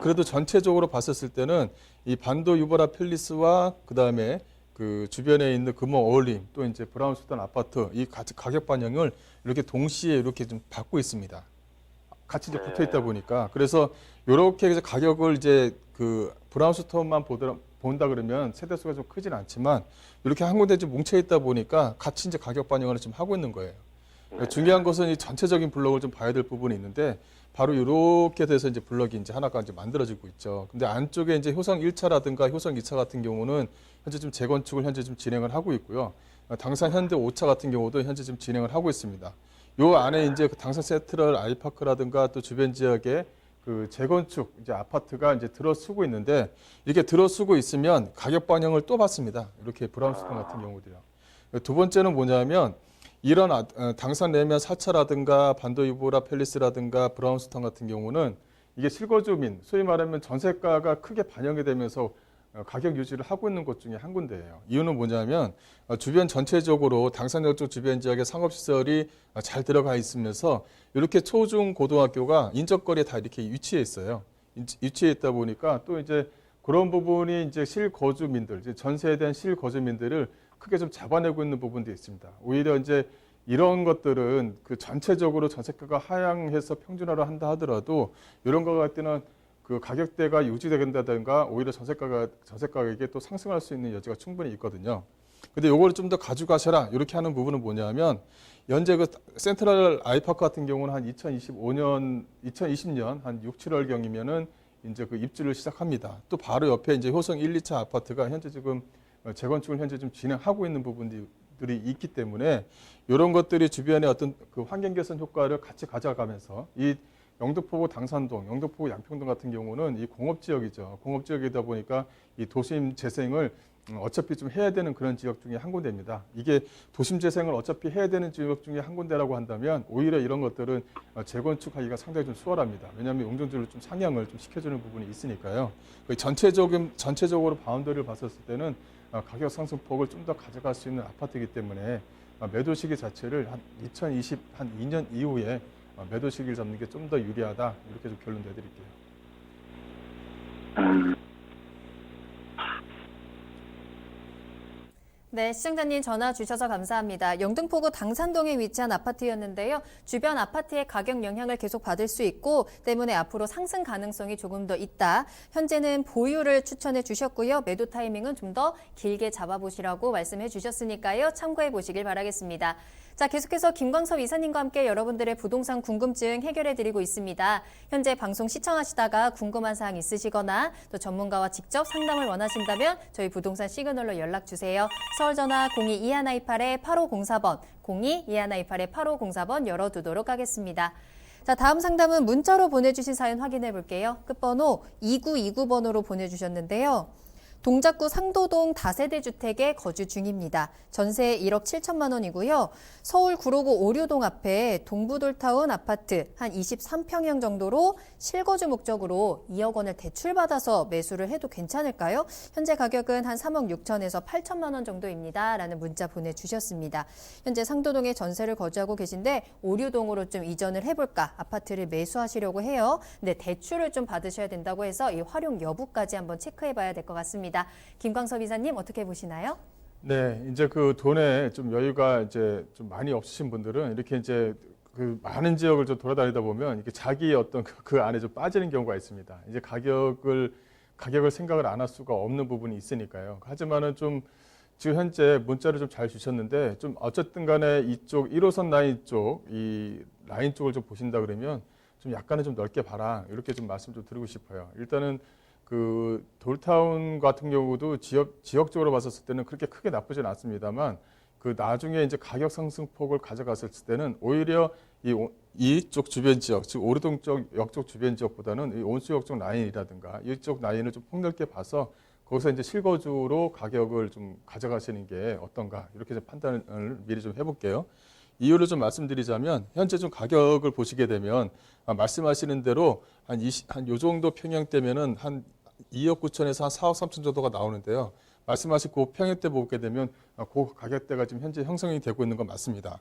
그래도 전체적으로 봤었을 때는 이 반도 유보라 팰리스와 그다음에 그 주변에 있는 금호 어울림 또 이제 브라운스톤 아파트 이 가격 반영을 이렇게 동시에 이렇게 좀 받고 있습니다. 같이 이제 붙어 있다 보니까 그래서 이렇게 해서 가격을 이제 그 브라운스톤만 본다 그러면 세대수가 좀 크진 않지만 이렇게 한 군데 좀 뭉쳐 있다 보니까 같이 이제 가격 반영을 좀 하고 있는 거예요. 중요한 것은 이 전체적인 블록을 좀 봐야 될 부분이 있는데 바로 이렇게 돼서 이제 블록이 이제 하나가 이제 만들어지고 있죠. 근데 안쪽에 이제 효성 1차라든가 효성 2차 같은 경우는 현재 좀 재건축을 현재 좀 진행을 하고 있고요. 당산 현대 5차 같은 경우도 현재 좀 진행을 하고 있습니다. 요 안에 이제 그 당산 세트럴 아이파크라든가 또 주변 지역에 그 재건축 이제 아파트가 이제 들어서고 있는데 이렇게 들어서고 있으면 가격 반영을 또 받습니다. 이렇게 브라운스톤 같은 경우도요. 두 번째는 뭐냐면 이런 당산 레미안 4차라든가 반도 유보라 팰리스라든가 브라운스톤 같은 경우는 이게 실거주민, 소위 말하면 전세가가 크게 반영이 되면서 가격 유지를 하고 있는 곳 중에 한 군데예요. 이유는 뭐냐면 주변 전체적으로 당산역 쪽 주변 지역에 상업시설이 잘 들어가 있으면서 이렇게 초중 고등학교가 인접거리에 다 이렇게 위치해 있어요. 위치해 있다 보니까 또 이제 그런 부분이 이제 실거주민들, 이제 전세에 대한 실거주민들을 크게 좀 잡아내고 있는 부분도 있습니다. 오히려 이제 이런 것들은 그 전체적으로 전세가가 하향해서 평준화를 한다 하더라도 이런 거 같을 때는 그 가격대가 유지된다든가 오히려 전세 가격이 또 상승할 수 있는 여지가 충분히 있거든요. 근데 요거를 좀 더 가져가셔라 이렇게 하는 부분은 뭐냐면 현재 그 센트럴 아이파크 같은 경우는 한 2020년 한 6, 7월 경이면은 이제 그 입주를 시작합니다. 또 바로 옆에 이제 효성 1, 2차 아파트가 현재 지금 재건축을 현재 좀 진행하고 있는 부분들이 있기 때문에 이런 것들이 주변의 어떤 그 환경 개선 효과를 같이 가져가면서 이 영등포구 당산동, 영등포구 양평동 같은 경우는 이 공업지역이죠. 공업지역이다 보니까 이 도심 재생을 어차피 좀 해야 되는 그런 지역 중에 한 군데입니다. 이게 도심 재생을 어차피 해야 되는 지역 중에 한 군데라고 한다면 오히려 이런 것들은 재건축하기가 상당히 좀 수월합니다. 왜냐하면 용적률을 좀 상향을 좀 시켜주는 부분이 있으니까요. 전체적으로 바운더리를 봤었을 때는 가격 상승폭을 좀 더 가져갈 수 있는 아파트이기 때문에 매도 시기 자체를 한 2020 한 2년 이후에 매도 시기를 잡는 게 좀 더 유리하다 이렇게 좀 결론 내드릴게요. 네, 시청자님 전화 주셔서 감사합니다. 영등포구 당산동에 위치한 아파트였는데요. 주변 아파트의 가격 영향을 계속 받을 수 있고 때문에 앞으로 상승 가능성이 조금 더 있다. 현재는 보유를 추천해 주셨고요. 매도 타이밍은 좀 더 길게 잡아보시라고 말씀해 주셨으니까요. 참고해 보시길 바라겠습니다. 자, 계속해서 김광섭 이사님과 함께 여러분들의 부동산 궁금증 해결해드리고 있습니다. 현재 방송 시청하시다가 궁금한 사항 있으시거나 또 전문가와 직접 상담을 원하신다면 저희 부동산 시그널로 연락주세요. 서울전화 02-2128-8504번, 02-2128-8504번 열어두도록 하겠습니다. 자, 다음 상담은 문자로 보내주신 사연 확인해 볼게요. 끝번호 2929번으로 보내주셨는데요. 동작구 상도동 다세대 주택에 거주 중입니다. 전세 1억 7천만 원이고요. 서울 구로구 오류동 앞에 동부돌타운 아파트 한 23평형 정도로 실거주 목적으로 2억 원을 대출받아서 매수를 해도 괜찮을까요? 현재 가격은 한 3억 6천에서 8천만 원 정도입니다. 라는 문자 보내주셨습니다. 현재 상도동에 전세를 거주하고 계신데 오류동으로 좀 이전을 해볼까? 아파트를 매수하시려고 해요. 근데 대출을 좀 받으셔야 된다고 해서 이 활용 여부까지 한번 체크해봐야 될 것 같습니다. 김광섭 이사님 어떻게 보시나요? 네, 이제 그 돈에 좀 여유가 이제 좀 많이 없으신 분들은 이렇게 이제 그 많은 지역을 좀 돌아다니다 보면 이렇게 자기의 어떤 그 안에 좀 빠지는 경우가 있습니다. 이제 가격을 생각을 안 할 수가 없는 부분이 있으니까요. 하지만은 좀 지금 현재 문자를 좀 잘 주셨는데 좀 어쨌든 간에 이쪽 1호선 라인 쪽, 이 라인 쪽을 좀 보신다 그러면 좀 약간은 좀 넓게 봐라. 이렇게 좀 말씀 좀 드리고 싶어요. 일단은 그 돌타운 같은 경우도 지역적으로 봤었을 때는 그렇게 크게 나쁘진 않습니다만 그 나중에 이제 가격 상승폭을 가져갔을 때는 오히려 이쪽 주변 지역, 즉 오르동 쪽 역쪽 주변 지역보다는 이 온수역 쪽 라인이라든가 이쪽 라인을 좀 폭넓게 봐서 거기서 이제 실거주로 가격을 좀 가져가시는 게 어떤가 이렇게 좀 판단을 미리 좀 해볼게요. 이유를 좀 말씀드리자면 현재 좀 가격을 보시게 되면 말씀하시는 대로 한 요 정도 평형대면은 한 2억 9천에서 한 4억 3천 정도가 나오는데요. 말씀하신 그 평형대 보게 되면 그 가격대가 지금 현재 형성이 되고 있는 건 맞습니다.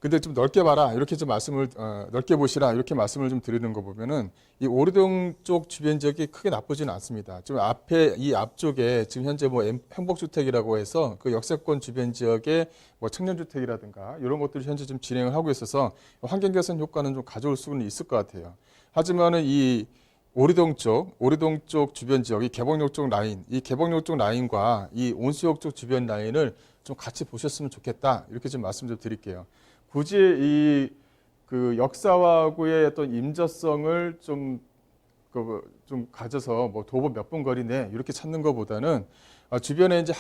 근데 좀 넓게 봐라 이렇게 좀 말씀을 넓게 보시라 이렇게 말씀을 좀 드리는 거 보면은 이 오르동 쪽 주변 지역이 크게 나쁘지는 않습니다. 지금 앞에 이 앞쪽에 지금 현재 뭐 행복주택이라고 해서 그 역세권 주변 지역에 뭐 청년주택이라든가 이런 것들이 현재 좀 진행을 하고 있어서 환경 개선 효과는 좀 가져올 수는 있을 것 같아요. 하지만은 이 오리동 쪽 주변 지역, 이 개봉역 쪽 라인, 이 개봉역 쪽 라인과 이 온수역 쪽 주변 라인을 좀 같이 보셨으면 좋겠다 이렇게 좀 말씀 좀 드릴게요. 굳이 이 그 역사하고의 어떤 임자성을 좀 가져서 뭐 도보 몇 분 거리네 이렇게 찾는 것보다는 주변에 이제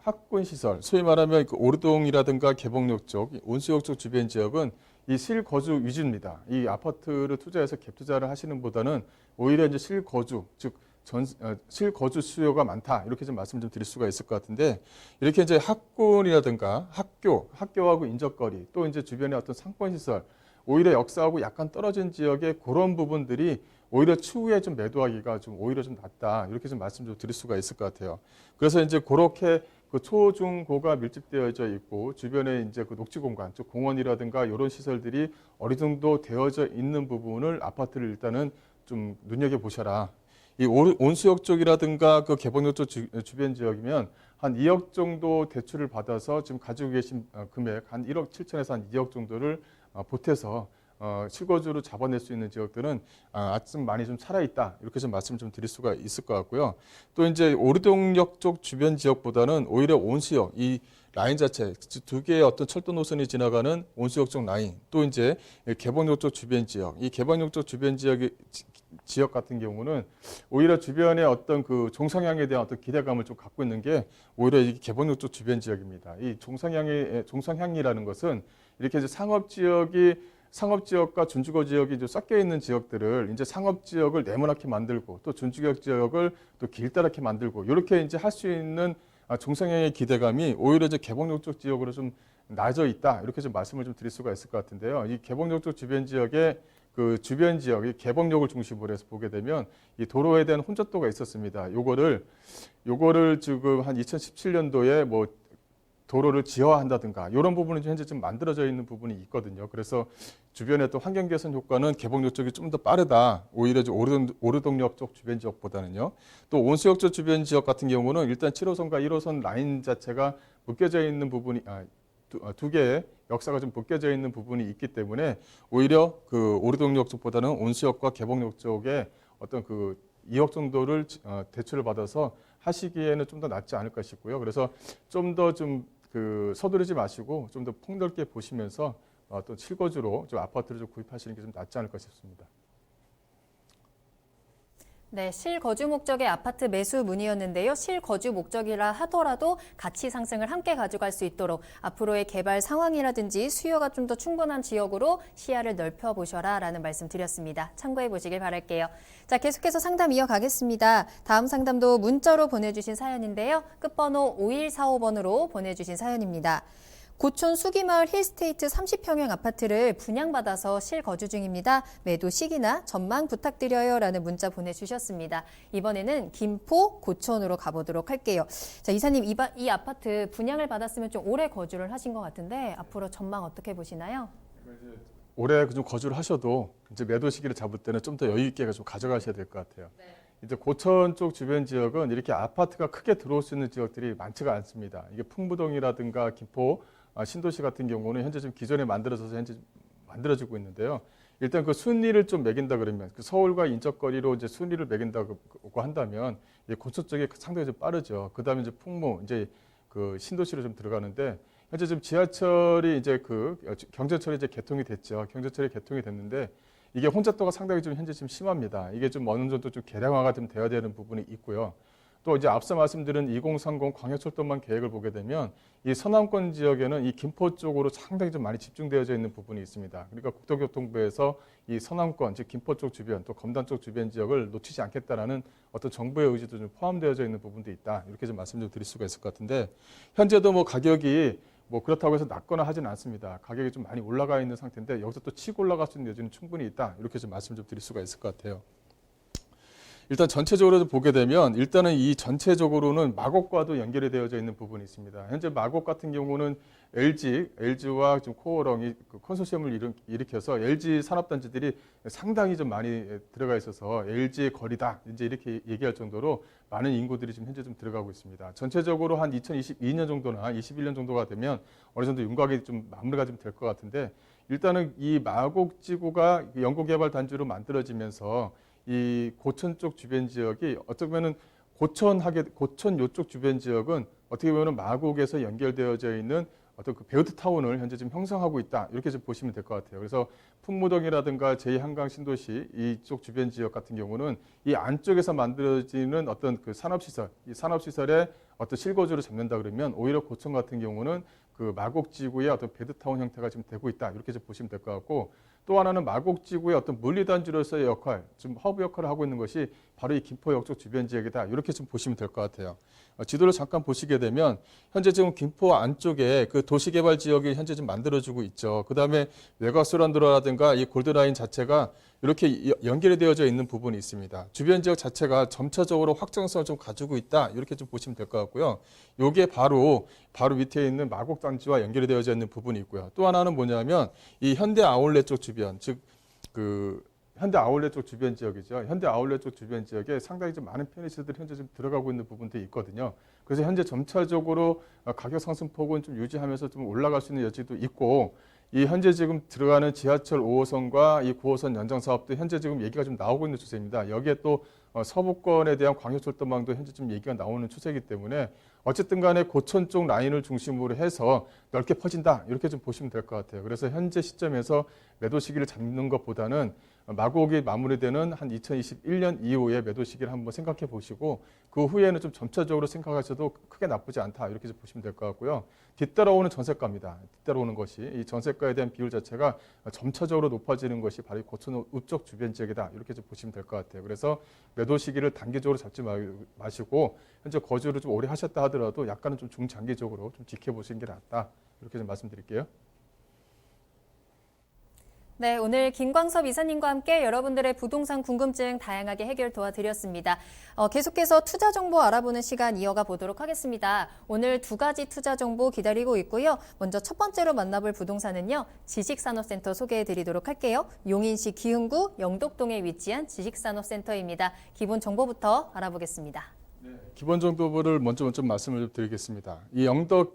학군 시설, 소위 말하면 그 오르동이라든가 개봉역 쪽, 온수역 쪽 주변 지역은 이 실거주 위주입니다. 이 아파트를 투자해서 갭 투자를 하시는 보다는 오히려 이제 실거주, 즉 실거주 수요가 많다 이렇게 좀 말씀 좀 드릴 수가 있을 것 같은데 이렇게 이제 학군이라든가 학교하고 인접거리 또 이제 주변의 어떤 상권 시설 오히려 역사하고 약간 떨어진 지역의 그런 부분들이 오히려 추후에 좀 매도하기가 좀 오히려 좀 낫다. 이렇게 좀 말씀 좀 드릴 수가 있을 것 같아요. 그래서 이제 그렇게 그 초, 중, 고가 밀집되어져 있고 주변에 이제 그 녹지 공간, 즉 공원이라든가 이런 시설들이 어느 정도 되어져 있는 부분을 아파트를 일단은 좀 눈여겨 보셔라. 이 온수역 쪽이라든가 그 개봉역 쪽 주변 지역이면 한 2억 정도 대출을 받아서 지금 가지고 계신 금액 한 1억 7천에서 한 2억 정도를 보태서 실거주로 잡아낼 수 있는 지역들은 아직 많이 좀 살아있다. 이렇게 좀 말씀 좀 드릴 수가 있을 것 같고요. 또 이제 오르동역 쪽 주변 지역보다는 오히려 온수역, 이 라인 자체, 두 개의 어떤 철도 노선이 지나가는 온수역 쪽 라인, 또 이제 개봉역 쪽 주변 지역, 이 개봉역 쪽 주변 지역 같은 경우는 오히려 주변의 어떤 그 종상향에 대한 어떤 기대감을 좀 갖고 있는 게 오히려 이 개봉역 쪽 주변 지역입니다. 이 종상향이라는 것은 이렇게 이제 상업 지역과 준주거 지역이 좀 섞여 있는 지역들을 이제 상업 지역을 네모나게 만들고 또 준주거 지역을 또 길다랗게 만들고 이렇게 이제 할 수 있는 종상향의 기대감이 오히려 이제 개봉역 쪽 지역으로 좀 낮아 있다. 이렇게 좀 말씀을 좀 드릴 수가 있을 것 같은데요. 이 개봉역 쪽 주변 지역의 그 주변 지역, 이 개봉역을 중심으로 해서 보게 되면 이 도로에 대한 혼잡도가 있었습니다. 요거를 지금 한 2017년도에 뭐 도로를 지하화한다든가 이런 부분은 현재 좀 만들어져 있는 부분이 있거든요. 그래서 주변에 또 환경 개선 효과는 개봉역 쪽이 좀 더 빠르다. 오히려 오르동역 쪽 주변 지역보다는요. 또 온수역 쪽 주변 지역 같은 경우는 일단 7호선과 1호선 라인 자체가 묶여져 있는 부분이 두 개의 역사가 좀 묶여져 있는 부분이 있기 때문에 오히려 그 오르동역 쪽보다는 온수역과 개봉역 쪽에 어떤 그 2억 정도를 대출을 받아서 하시기에는 좀 더 낫지 않을까 싶고요. 그래서 좀 더 그 서두르지 마시고 좀 더 폭넓게 보시면서 또 실거주로 좀 아파트를 좀 구입하시는 게 좀 낫지 않을까 싶습니다. 네, 실거주 목적의 아파트 매수 문의였는데요. 실거주 목적이라 하더라도 가치 상승을 함께 가져갈 수 있도록 앞으로의 개발 상황이라든지 수요가 좀 더 충분한 지역으로 시야를 넓혀보셔라 라는 말씀 드렸습니다. 참고해 보시길 바랄게요. 자, 계속해서 상담 이어가겠습니다. 다음 상담도 문자로 보내주신 사연인데요. 끝번호 5145번으로 보내주신 사연입니다. 고촌 수기마을 힐스테이트 30평형 아파트를 분양받아서 실거주 중입니다. 매도 시기나 전망 부탁드려요 라는 문자 보내주셨습니다. 이번에는 김포 고촌으로 가보도록 할게요. 자, 이사님 이 아파트 분양을 받았으면 좀 오래 거주를 하신 것 같은데 앞으로 전망 어떻게 보시나요? 올해 좀 거주를 하셔도 이제 매도 시기를 잡을 때는 좀 더 여유 있게 좀 가져가셔야 될 것 같아요. 네. 이제 고천 쪽 주변 지역은 이렇게 아파트가 크게 들어올 수 있는 지역들이 많지가 않습니다. 이게 풍부동이라든가 김포, 신도시 같은 경우는 현재 좀 기존에 만들어져서 현재 만들어지고 있는데요. 일단 그 순위를 좀 매긴다 그러면 그 서울과 인접거리로 이제 순위를 매긴다고 한다면 고천 쪽이 상당히 좀 빠르죠. 그다음에 이제 풍무 이제 그 신도시로 좀 들어가는데 현재 지금 지하철이 이제 그 경전철이 이제 개통이 됐죠. 경전철이 개통이 됐는데 이게 혼잡도가 상당히 좀 현재 좀 심합니다. 이게 좀 어느 정도 좀 개량화가 좀 돼야 되는 부분이 있고요. 또 이제 앞서 말씀드린 2030 광역철도망 계획을 보게 되면 이 서남권 지역에는 이 김포 쪽으로 상당히 좀 많이 집중되어져 있는 부분이 있습니다. 그러니까 국토교통부에서 이 서남권, 즉 김포 쪽 주변, 또 검단 쪽 주변 지역을 놓치지 않겠다라는 어떤 정부의 의지도 좀 포함되어져 있는 부분도 있다. 이렇게 좀 말씀 좀 드릴 수가 있을 것 같은데 현재도 뭐 가격이 뭐 그렇다고 해서 낮거나 하지는 않습니다. 가격이 좀 많이 올라가 있는 상태인데 여기서 또 치고 올라갈 수 있는 여지는 충분히 있다. 이렇게 좀 말씀 좀 드릴 수가 있을 것 같아요. 일단 전체적으로 보게 되면 일단은 이 전체적으로는 마곡과도 연결이 되어져 있는 부분이 있습니다. 현재 마곡 같은 경우는 LG와 좀 코어렁이 컨소시엄을 일으켜서 LG 산업단지들이 상당히 좀 많이 들어가 있어서 LG의 거리다 이제 이렇게 얘기할 정도로 많은 인구들이 지금 현재 좀 들어가고 있습니다. 전체적으로 한 2022년 정도나 21년 정도가 되면 어느 정도 윤곽이 좀 마무리가 좀 될 것 같은데 일단은 이 마곡 지구가 연구개발 단지로 만들어지면서 이 고천 쪽 주변 지역이 어떻게 보면은 고천 요쪽 주변 지역은 어떻게 보면 마곡에서 연결되어져 있는 어떤 그 베어트 타운을 현재 지금 형성하고 있다. 이렇게 좀 보시면 될 것 같아요. 그래서 풍무동이라든가 제2한강 신도시 이쪽 주변 지역 같은 경우는 이 안쪽에서 만들어지는 어떤 그 산업시설, 이 산업시설의 어떤 실거주를 잡는다 그러면 오히려 고천 같은 경우는 그 마곡 지구의 어떤 베드타운 형태가 지금 되고 있다. 이렇게 좀 보시면 될 것 같고 또 하나는 마곡지구의 어떤 물리단지로서의 역할, 좀 허브 역할을 하고 있는 것이 바로 이 김포역 쪽 주변 지역이다. 이렇게 좀 보시면 될 것 같아요. 지도를 잠깐 보시게 되면 현재 지금 김포 안쪽에 그 도시개발 지역이 현재 좀 만들어지고 있죠. 그다음에 외곽순환도로라든가 이 골드라인 자체가 이렇게 연결이 되어져 있는 부분이 있습니다. 주변 지역 자체가 점차적으로 확장성을 좀 가지고 있다. 이렇게 좀 보시면 될 것 같고요. 요게 바로 밑에 있는 마곡단지와 연결이 되어져 있는 부분이 있고요. 또 하나는 뭐냐면 이 현대 아울렛 쪽 주변, 즉 그 현대 아울렛 쪽 주변 지역이죠. 현대 아울렛 쪽 주변 지역에 상당히 좀 많은 편의시설들이 현재 좀 들어가고 있는 부분도 있거든요. 그래서 현재 점차적으로 가격 상승폭은 좀 유지하면서 좀 올라갈 수 있는 여지도 있고, 이 현재 지금 들어가는 지하철 5호선과 이 9호선 연장 사업도 현재 지금 얘기가 좀 나오고 있는 추세입니다. 여기에 또 서부권에 대한 광역철도망도 현재 좀 얘기가 나오는 추세이기 때문에 어쨌든 간에 고천 쪽 라인을 중심으로 해서 넓게 퍼진다. 이렇게 좀 보시면 될 것 같아요. 그래서 현재 시점에서 매도 시기를 잡는 것보다는 마곡이 마무리되는 한 2021년 이후에 매도 시기를 한번 생각해 보시고 그 후에는 좀 점차적으로 생각하셔도 크게 나쁘지 않다. 이렇게 좀 보시면 될 것 같고요. 뒤따라오는 전세가입니다. 뒤따라오는 것이 이 전세가에 대한 비율 자체가 점차적으로 높아지는 것이 바로 고천 우쪽 주변 지역이다. 이렇게 좀 보시면 될 것 같아요. 그래서 매도 시기를 단기적으로 잡지 마시고 현재 거주를 좀 오래 하셨다 하더라도 약간은 좀 중장기적으로 좀 지켜보시는 게 낫다. 이렇게 좀 말씀드릴게요. 네, 오늘 김광섭 이사님과 함께 여러분들의 부동산 궁금증 다양하게 해결 도와드렸습니다. 계속해서 투자 정보 알아보는 시간 이어가 보도록 하겠습니다. 오늘 두 가지 투자 정보 기다리고 있고요. 먼저 첫 번째로 만나볼 부동산은요. 지식산업센터 소개해드리도록 할게요. 용인시 기흥구 영덕동에 위치한 지식산업센터입니다. 기본 정보부터 알아보겠습니다. 기본 정보를 먼저 말씀을 드리겠습니다. 이 영덕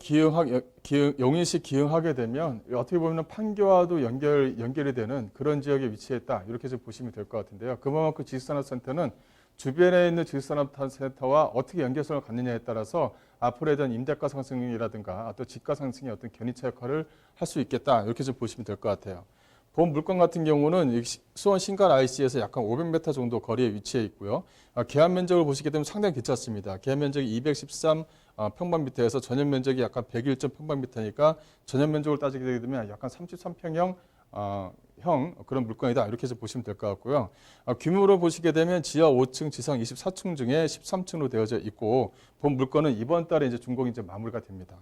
용인시 기흥하게 되면 어떻게 보면 판교와도 연결이 되는 그런 지역에 위치했다. 이렇게 좀 보시면 될 것 같은데요. 그만큼 지식산업센터는 주변에 있는 지식산업센터와 어떻게 연결성을 갖느냐에 따라서 앞으로에 대한 임대가 상승이라든가 또 집가 상승의 어떤 견인차 역할을 할 수 있겠다. 이렇게 좀 보시면 될 것 같아요. 본 물건 같은 경우는 수원 신갈 IC에서 약간 500m 정도 거리에 위치해 있고요. 계약 면적을 보시게 되면 상당히 괜찮습니다. 계약 면적이 213 평방미터에서 전용 면적이 약간 101점 평방미터니까 전용 면적을 따지게 되면 약간 33평형 형 그런 물건이다. 이렇게 해서 보시면 될 것 같고요. 규모로 보시게 되면 지하 5층, 지상 24층 중에 13층으로 되어져 있고 본 물건은 이번 달에 이제 준공이 이제 마무리가 됩니다.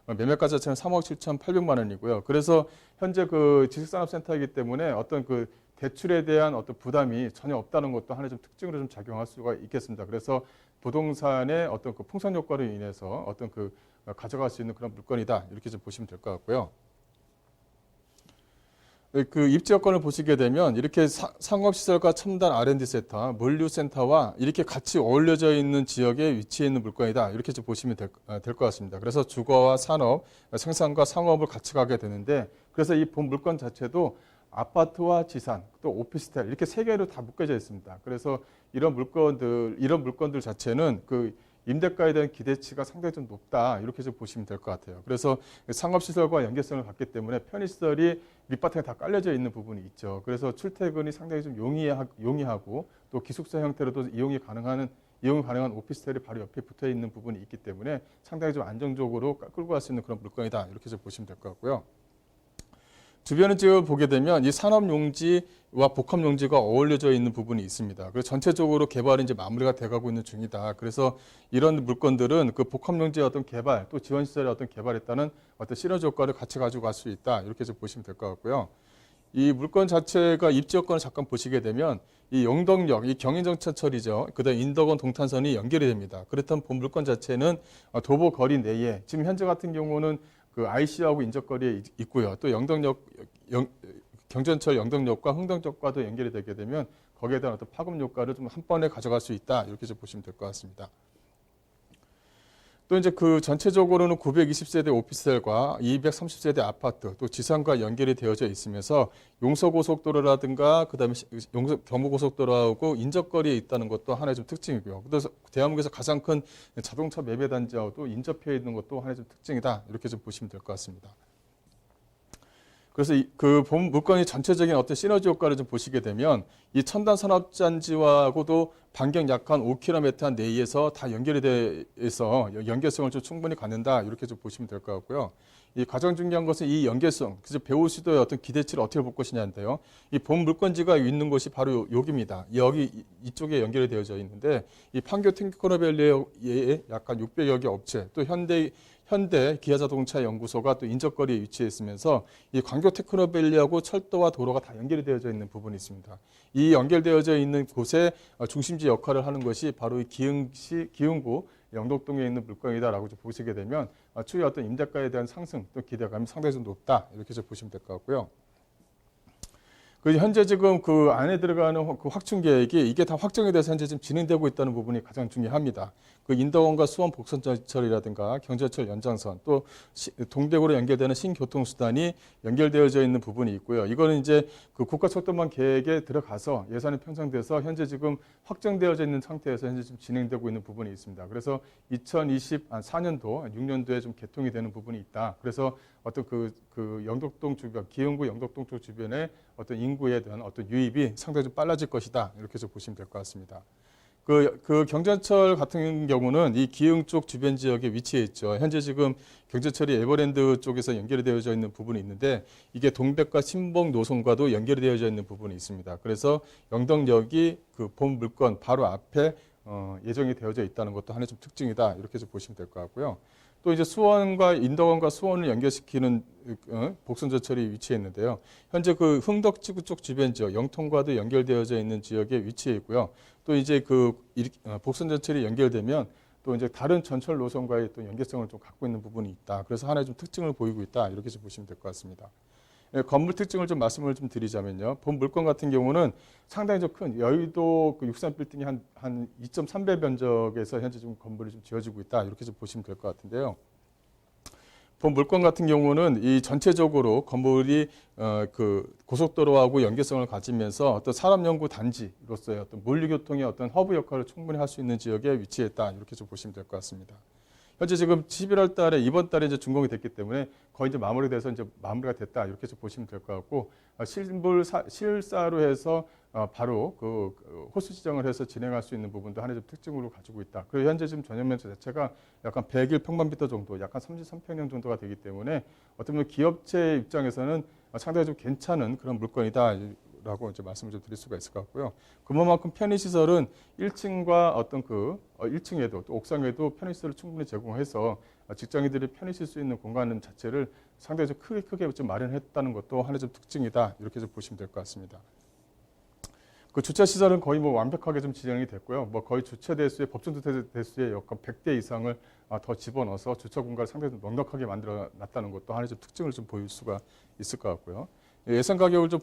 매매가 자체는 3억 7,800만 원이고요. 그래서 현재 그 지식산업센터이기 때문에 어떤 그 대출에 대한 어떤 부담이 전혀 없다는 것도 하나의 좀 특징으로 좀 작용할 수가 있겠습니다. 그래서 부동산의 어떤 그 풍선 효과로 인해서 어떤 그 가져갈 수 있는 그런 물건이다. 이렇게 좀 보시면 될 것 같고요. 그 입지 여건을 보시게 되면 이렇게 상업시설과 첨단 R&D센터, 물류센터와 이렇게 같이 어울려져 있는 지역에 위치해 있는 물건이다. 이렇게 좀 보시면 될 것 같습니다. 그래서 주거와 산업, 생산과 상업을 같이 가게 되는데 그래서 이 본 물건 자체도 아파트와 지산, 또 오피스텔 이렇게 세 개로 다 묶여져 있습니다. 그래서 이런 물건들 자체는 그 임대가에 대한 기대치가 상당히 좀 높다. 이렇게 좀 보시면 될 것 같아요. 그래서 상업시설과 연계성을 갖기 때문에 편의시설이 밑바탕에 다 깔려져 있는 부분이 있죠. 그래서 출퇴근이 상당히 좀 용이하고 또 기숙사 형태로도 이용이 가능한 오피스텔이 바로 옆에 붙어 있는 부분이 있기 때문에 상당히 좀 안정적으로 끌고 갈 수 있는 그런 물건이다. 이렇게 좀 보시면 될 것 같고요. 주변을 지금 보게 되면 이 산업용지와 복합용지가 어울려져 있는 부분이 있습니다. 그래서 전체적으로 개발이 이제 마무리가 돼가고 있는 중이다. 그래서 이런 물건들은 그 복합용지의 어떤 개발, 또 지원시설의 어떤 개발에 따른 어떤 시너지 효과를 같이 가지고 갈 수 있다. 이렇게 좀 보시면 될 것 같고요. 이 물건 자체가 입지 여건을 잠깐 보시게 되면 이 영덕역, 이 경인정차철이죠. 그다음 인덕원 동탄선이 연결이 됩니다. 그렇다면 본 물건 자체는 도보 거리 내에 지금 현재 같은 경우는 그 IC하고 인접거리에 있고요. 또 경전철 영덕역과 흥덕역과도 연결이 되게 되면 거기에 대한 어떤 파급 효과를 좀 한 번에 가져갈 수 있다. 이렇게 좀 보시면 될 것 같습니다. 또 이제 그 전체적으로는 920세대 오피스텔과 230세대 아파트, 또 지상과 연결이 되어져 있으면서 용서고속도로라든가 그다음에 경부고속도로하고 인접거리에 있다는 것도 하나의 좀 특징이고요. 그래서 대한민국에서 가장 큰 자동차 매매 단지하고도 인접해 있는 것도 하나의 좀 특징이다. 이렇게 좀 보시면 될 것 같습니다. 그래서 그 본 물건이 전체적인 어떤 시너지 효과를 좀 보시게 되면 이 첨단 산업단지와고도 반경 약 한 5km 내에서 다 연결이 돼서 연결성을 좀 충분히 갖는다. 이렇게 좀 보시면 될 것 같고요. 이 가장 중요한 것은 이 연계성, 그래서 배우 수도의 어떤 기대치를 어떻게 볼 것이냐인데요. 이 본 물건지가 있는 곳이 바로 여기입니다. 여기 이쪽에 연결이 되어져 있는데 이 판교 탱크커널밸리에 약간 600여 개 업체, 또 현대 기아자동차 연구소가 또 인접거리에 위치해 있으면서 이 광교 테크노밸리하고 철도와 도로가 다 연결이 되어져 있는 부분이 있습니다. 이 연결되어져 있는 곳에 중심지 역할을 하는 것이 바로 이 기흥구 영덕동에 있는 물건이다라고 좀 보시게 되면 추후에 어떤 임대가에 대한 상승 또 기대감이 상당히 좀 높다 이렇게 좀 보시면 될 것 같고요. 그 현재 지금 그 안에 들어가는 그 확충 계획이 이게 다 확정이 돼서 현재 지금 진행되고 있다는 부분이 가장 중요합니다. 그 인덕원과 수원 복선철이라든가 경전철 연장선 또 동백으로 연결되는 신교통수단이 연결되어져 있는 부분이 있고요. 이거는 이제 그 국가철도망 계획에 들어가서 예산이 편성돼서 현재 지금 확정되어져 있는 상태에서 현재 지금 진행되고 있는 부분이 있습니다. 그래서 2024년도, 6년도에 좀 개통이 되는 부분이 있다. 그래서 어떤 그 영덕동 주변, 기흥구 영덕동 쪽 주변에 어떤 인구에 대한 어떤 유입이 상당히 좀 빨라질 것이다. 이렇게 좀 보시면 될 것 같습니다. 그 경전철 같은 경우는 이 기흥 쪽 주변 지역에 위치해 있죠. 현재 지금 경전철이 에버랜드 쪽에서 연결이 되어져 있는 부분이 있는데 이게 동백과 신봉 노선과도 연결이 되어져 있는 부분이 있습니다. 그래서 영덕역이 그 본 물건 바로 앞에 예정이 되어져 있다는 것도 하나의 좀 특징이다. 이렇게 좀 보시면 될 것 같고요. 또 이제 수원과 인덕원과 수원을 연결시키는 복선저철이 위치해 있는데요. 현재 그 흥덕지구 쪽 주변 지역, 영통과도 연결되어져 있는 지역에 위치해 있고요. 또 이제 그 복선저철이 연결되면 또 이제 다른 전철 노선과의 또 연계성을 좀 갖고 있는 부분이 있다. 그래서 하나의 좀 특징을 보이고 있다. 이렇게 좀 보시면 될 것 같습니다. 건물 특징을 좀 말씀을 좀 드리자면요. 본 물건 같은 경우는 상당히 좀 큰 여의도 그 63 빌딩이 한 2.3배 면적에서 현재 좀 건물이 좀 지어지고 있다. 이렇게 좀 보시면 될 것 같은데요. 본 물건 같은 경우는 이 전체적으로 건물이 그 고속도로하고 연계성을 가지면서 어떤 산업연구 단지로서의 어떤 물류교통의 어떤 허브 역할을 충분히 할 수 있는 지역에 위치했다. 이렇게 좀 보시면 될 것 같습니다. 현재 지금 11월 달에 이번 달에 이제 준공이 됐기 때문에 거의 이제 마무리돼서 이제 마무리가 됐다 이렇게 좀 보시면 될 것 같고 실사로 해서 바로 그 호수 지정을 해서 진행할 수 있는 부분도 하나의 좀 특징으로 가지고 있다. 그리고 현재 지금 전용면적 자체가 약간 101평방미터 정도, 약간 33평형 정도가 되기 때문에 어떤 보면 기업체 입장에서는 상당히 좀 괜찮은 그런 물건이다. 라고 이제 말씀을 좀 드릴 수가 있을 것 같고요. 그만큼 편의시설은 1층과 어떤 1층에도 또 옥상에도 편의시설을 충분히 제공해서 직장인들이 편히 쉴 수 있는 공간 자체를 상당히 좀 크게 좀 마련했다는 것도 하나의 좀 특징이다. 이렇게 좀 보시면 될 것 같습니다. 그 주차 시설은 거의 뭐 완벽하게 좀 진행이 됐고요. 뭐 거의 주차 대수의 법정 주차 대수의 약간 100대 이상을 더 집어넣어서 주차 공간을 상당히 좀 넉넉하게 만들어 놨다는 것도 하나의 좀 특징을 좀 보일 수가 있을 것 같고요. 예상 가격을 좀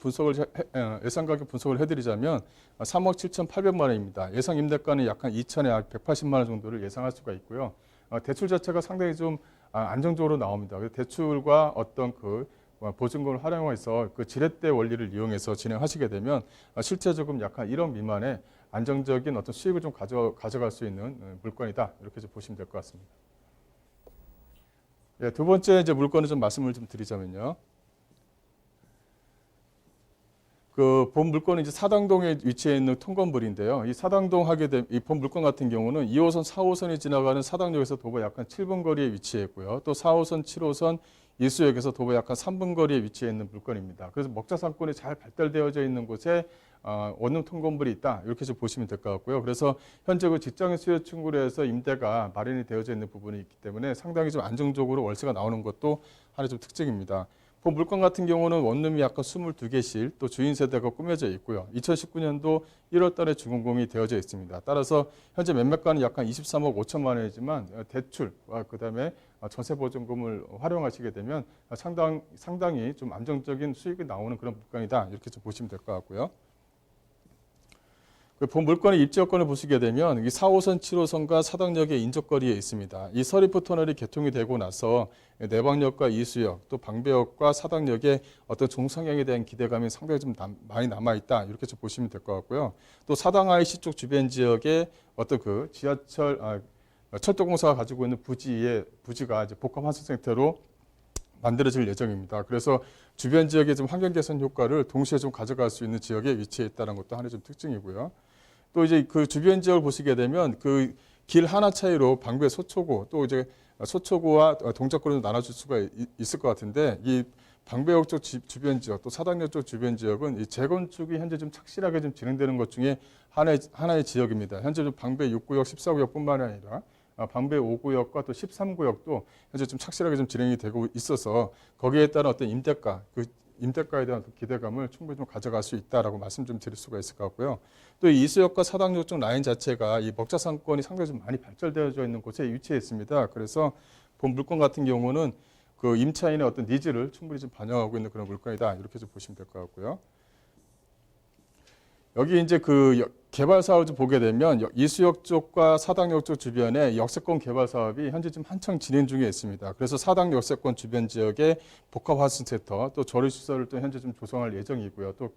예상 가격 분석을 해드리자면 3억 7,800만 원입니다. 예상 임대가는 약간 2천에 180만 원 정도를 예상할 수가 있고요. 대출 자체가 상당히 좀 안정적으로 나옵니다. 대출과 어떤 그 보증금을 활용해서 그 지렛대 원리를 이용해서 진행하시게 되면 실제 조금 약간 1억 미만의 안정적인 어떤 수익을 좀 가져갈 수 있는 물건이다. 이렇게 좀 보시면 될 것 같습니다. 예, 두 번째 이제 물건을 좀 말씀을 좀 드리자면요. 그 본 물건은 이제 사당동에 위치해 있는 통건물인데요. 이 사당동 하게 된 이 본 물건 같은 경우는 2호선, 4호선이 지나가는 사당역에서 도보 약간 7분 거리에 위치해 있고요. 또 4호선, 7호선 이수역에서 도보 약간 3분 거리에 위치해 있는 물건입니다. 그래서 먹자상권이 잘 발달되어져 있는 곳에 원룸 통건물이 있다. 이렇게 좀 보시면 될 것 같고요. 그래서 현재 그 직장인 수요 충구로 해서 임대가 마련이 되어져 있는 부분이 있기 때문에 상당히 좀 안정적으로 월세가 나오는 것도 하나의 좀 특징입니다. 본 물건 같은 경우는 원룸이 약간 22개실, 또 주인 세대가 꾸며져 있고요. 2019년도 1월 달에 준공이 되어져 있습니다. 따라서 현재 매매가는 약간 23억 5천만 원이지만 대출과 그다음에 전세 보증금을 활용하시게 되면 상당히 좀 안정적인 수익이 나오는 그런 물건이다. 이렇게 좀 보시면 될 것 같고요. 본 물건의 입지 여건을 보시게 되면 이 4호선, 7호선과 사당역의 인접거리에 있습니다. 이 서리프 터널이 개통이 되고 나서 내방역과 이수역, 또 방배역과 사당역의 어떤 종상향에 대한 기대감이 상당히 좀 많이 남아있다. 이렇게 좀 보시면 될 것 같고요. 또 사당 IC 쪽 주변 지역에 어떤 그 지하철, 철도공사가 가지고 있는 부지가 이제 복합 환승센터로 만들어질 예정입니다. 그래서 주변 지역의 좀 환경 개선 효과를 동시에 좀 가져갈 수 있는 지역에 위치해 있다는 것도 하나의 좀 특징이고요. 또 이제 그 주변 지역을 보시게 되면 그 길 하나 차이로 방배 소초고 또 이제 서초구와 동작구로 나눠줄 수가 있을 것 같은데 이 방배역 쪽 주변 지역 또 사당역 쪽 주변 지역은 이 재건축이 현재 좀 착실하게 좀 진행되는 것 중에 하나의 지역입니다. 현재 좀 방배 6구역, 14구역뿐만 아니라 방배 5구역과 또 13구역도 현재 좀 착실하게 좀 진행이 되고 있어서 거기에 따른 어떤 임대가, 그 임대가에 대한 기대감을 충분히 좀 가져갈 수 있다라고 말씀 좀 드릴 수가 있을 것 같고요. 또 이수역과 사당역 쪽 라인 자체가 이 먹자상권이 상당히 좀 많이 발달되어져 있는 곳에 위치해 있습니다. 그래서 본 물건 같은 경우는 그 임차인의 어떤 니즈를 충분히 좀 반영하고 있는 그런 물건이다. 이렇게 좀 보시면 될 것 같고요. 여기 이제 그 개발 사업을 좀 보게 되면 이수역 쪽과 사당역 쪽 주변에 역세권 개발 사업이 현재 지금 한창 진행 중에 있습니다. 그래서 사당 역세권 주변 지역에 복합화순센터 또 조리시설을 또 현재 좀 조성할 예정이고요. 또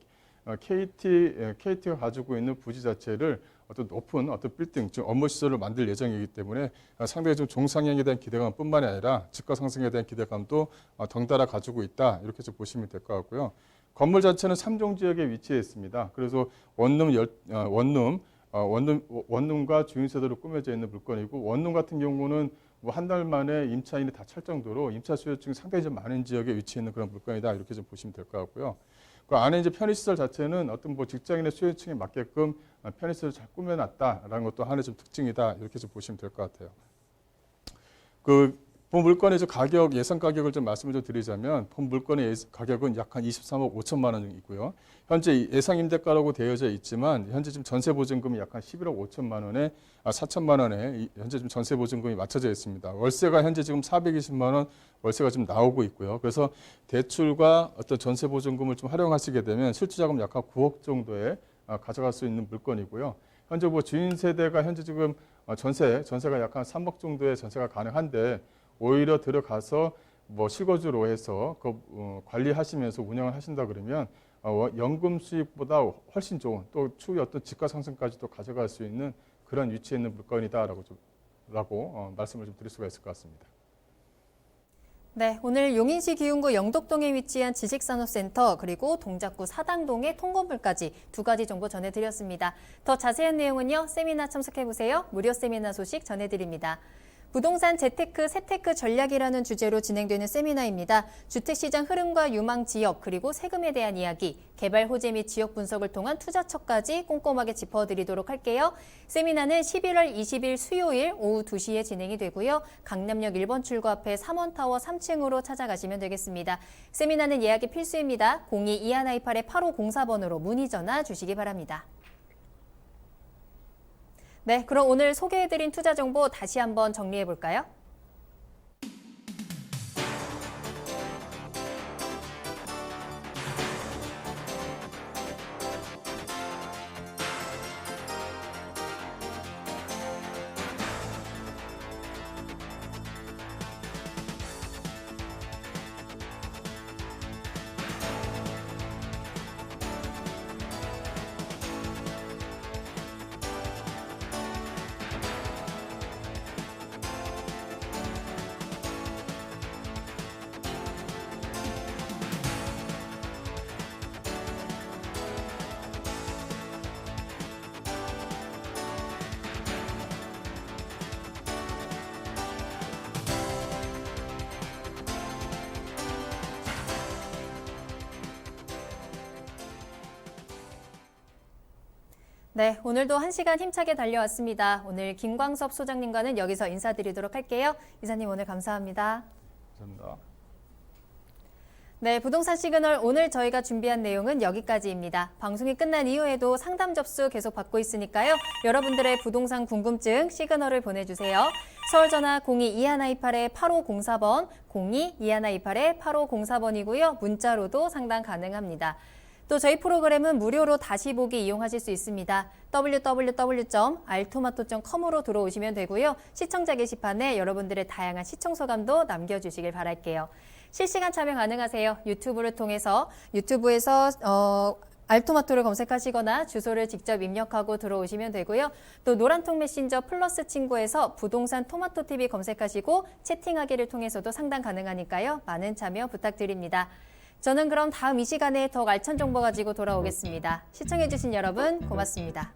KT가 가지고 있는 부지 자체를 어떤 높은 어떤 빌딩, 즉 업무 시설을 만들 예정이기 때문에 상당히 좀 종상향에 대한 기대감뿐만이 아니라 집가 상승에 대한 기대감도 덩달아 가지고 있다. 이렇게 좀 보시면 될 것 같고요. 건물 자체는 3종 지역에 위치해 있습니다. 그래서 원룸과 주인세대로 꾸며져 있는 물건이고 원룸 같은 경우는 뭐 한 달 만에 임차인이 다 찰 정도로 임차 수요층이 상당히 좀 많은 지역에 위치해 있는 그런 물건이다. 이렇게 좀 보시면 될 것 같고요. 그 안에 이제 편의시설 자체는 어떤 뭐 직장인의 수요층에 맞게끔 편의시설을 잘 꾸며놨다라는 것도 하나의 좀 특징이다. 이렇게 좀 보시면 될 것 같아요. 본 물건의 가격, 예상 가격을 좀 말씀을 좀 드리자면 본 물건의 가격은 약 한 23억 5천만 원이고요. 현재 예상 임대가라고 되어져 있지만 현재 지금 전세 보증금이 약 한 11억 5천만 원에 4천만 원에 현재 지금 전세 보증금이 맞춰져 있습니다. 월세가 현재 지금 420만 원 월세가 지금 나오고 있고요. 그래서 대출과 어떤 전세 보증금을 좀 활용하시게 되면 실투자금 약 한 9억 정도에 가져갈 수 있는 물건이고요. 현재 뭐 주인 세대가 현재 지금 전세가 약 한 3억 정도의 전세가 가능한데 오히려 들어가서 뭐 실거주로 해서 관리하시면서 운영을 하신다 그러면 연금 수익보다 훨씬 좋은 또 추후에 어떤 집가 상승까지도 가져갈 수 있는 그런 위치에 있는 물건이다라고 말씀을 좀 드릴 수가 있을 것 같습니다. 네, 오늘 용인시 기흥구 영덕동에 위치한 지식산업센터 그리고 동작구 사당동의 통건물까지 두 가지 정보 전해드렸습니다. 더 자세한 내용은요, 세미나 참석해보세요. 무료 세미나 소식 전해드립니다. 부동산 재테크, 세테크 전략이라는 주제로 진행되는 세미나입니다. 주택시장 흐름과 유망 지역, 그리고 세금에 대한 이야기, 개발 호재 및 지역 분석을 통한 투자처까지 꼼꼼하게 짚어드리도록 할게요. 세미나는 11월 20일 수요일 오후 2시에 진행이 되고요. 강남역 1번 출구 앞에 3원타워 3층으로 찾아가시면 되겠습니다. 세미나는 예약이 필수입니다. 02-2128-8504번으로 문의 전화 주시기 바랍니다. 네, 그럼 오늘 소개해드린 투자 정보 다시 한번 정리해 볼까요? 네, 오늘도 1시간 힘차게 달려왔습니다. 오늘 김광섭 소장님과는 여기서 인사드리도록 할게요. 이사님 오늘 감사합니다. 감사합니다. 네, 부동산 시그널 오늘 저희가 준비한 내용은 여기까지입니다. 방송이 끝난 이후에도 상담 접수 계속 받고 있으니까요. 여러분들의 부동산 궁금증 시그널을 보내주세요. 서울 전화 02-2128-8504번, 02-2128-8504번이고요. 문자로도 상담 가능합니다. 또 저희 프로그램은 무료로 다시 보기 이용하실 수 있습니다. www.altomato.com으로 들어오시면 되고요. 시청자 게시판에 여러분들의 다양한 시청 소감도 남겨주시길 바랄게요. 실시간 참여 가능하세요. 유튜브를 통해서 유튜브에서 알토마토를 검색하시거나 주소를 직접 입력하고 들어오시면 되고요. 또 노란통 메신저 플러스 친구에서 부동산 토마토TV 검색하시고 채팅하기를 통해서도 상담 가능하니까요. 많은 참여 부탁드립니다. 저는 그럼 다음 이 시간에 더 알찬 정보 가지고 돌아오겠습니다. 시청해주신 여러분 고맙습니다.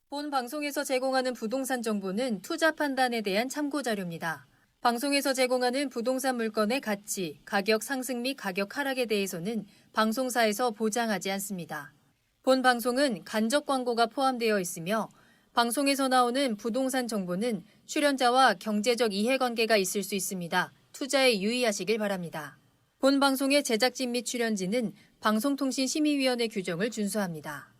본 방송에서 제공하는 부동산 정보는 투자 판단에 대한 참고 자료입니다. 방송에서 제공하는 부동산 물건의 가치, 가격 상승 및 가격 하락에 대해서는 방송사에서 보장하지 않습니다. 본 방송은 간접 광고가 포함되어 있으며 방송에서 나오는 부동산 정보는 출연자와 경제적 이해관계가 있을 수 있습니다. 투자에 유의하시길 바랍니다. 본 방송의 제작진 및 출연진은 방송통신심의위원회 규정을 준수합니다.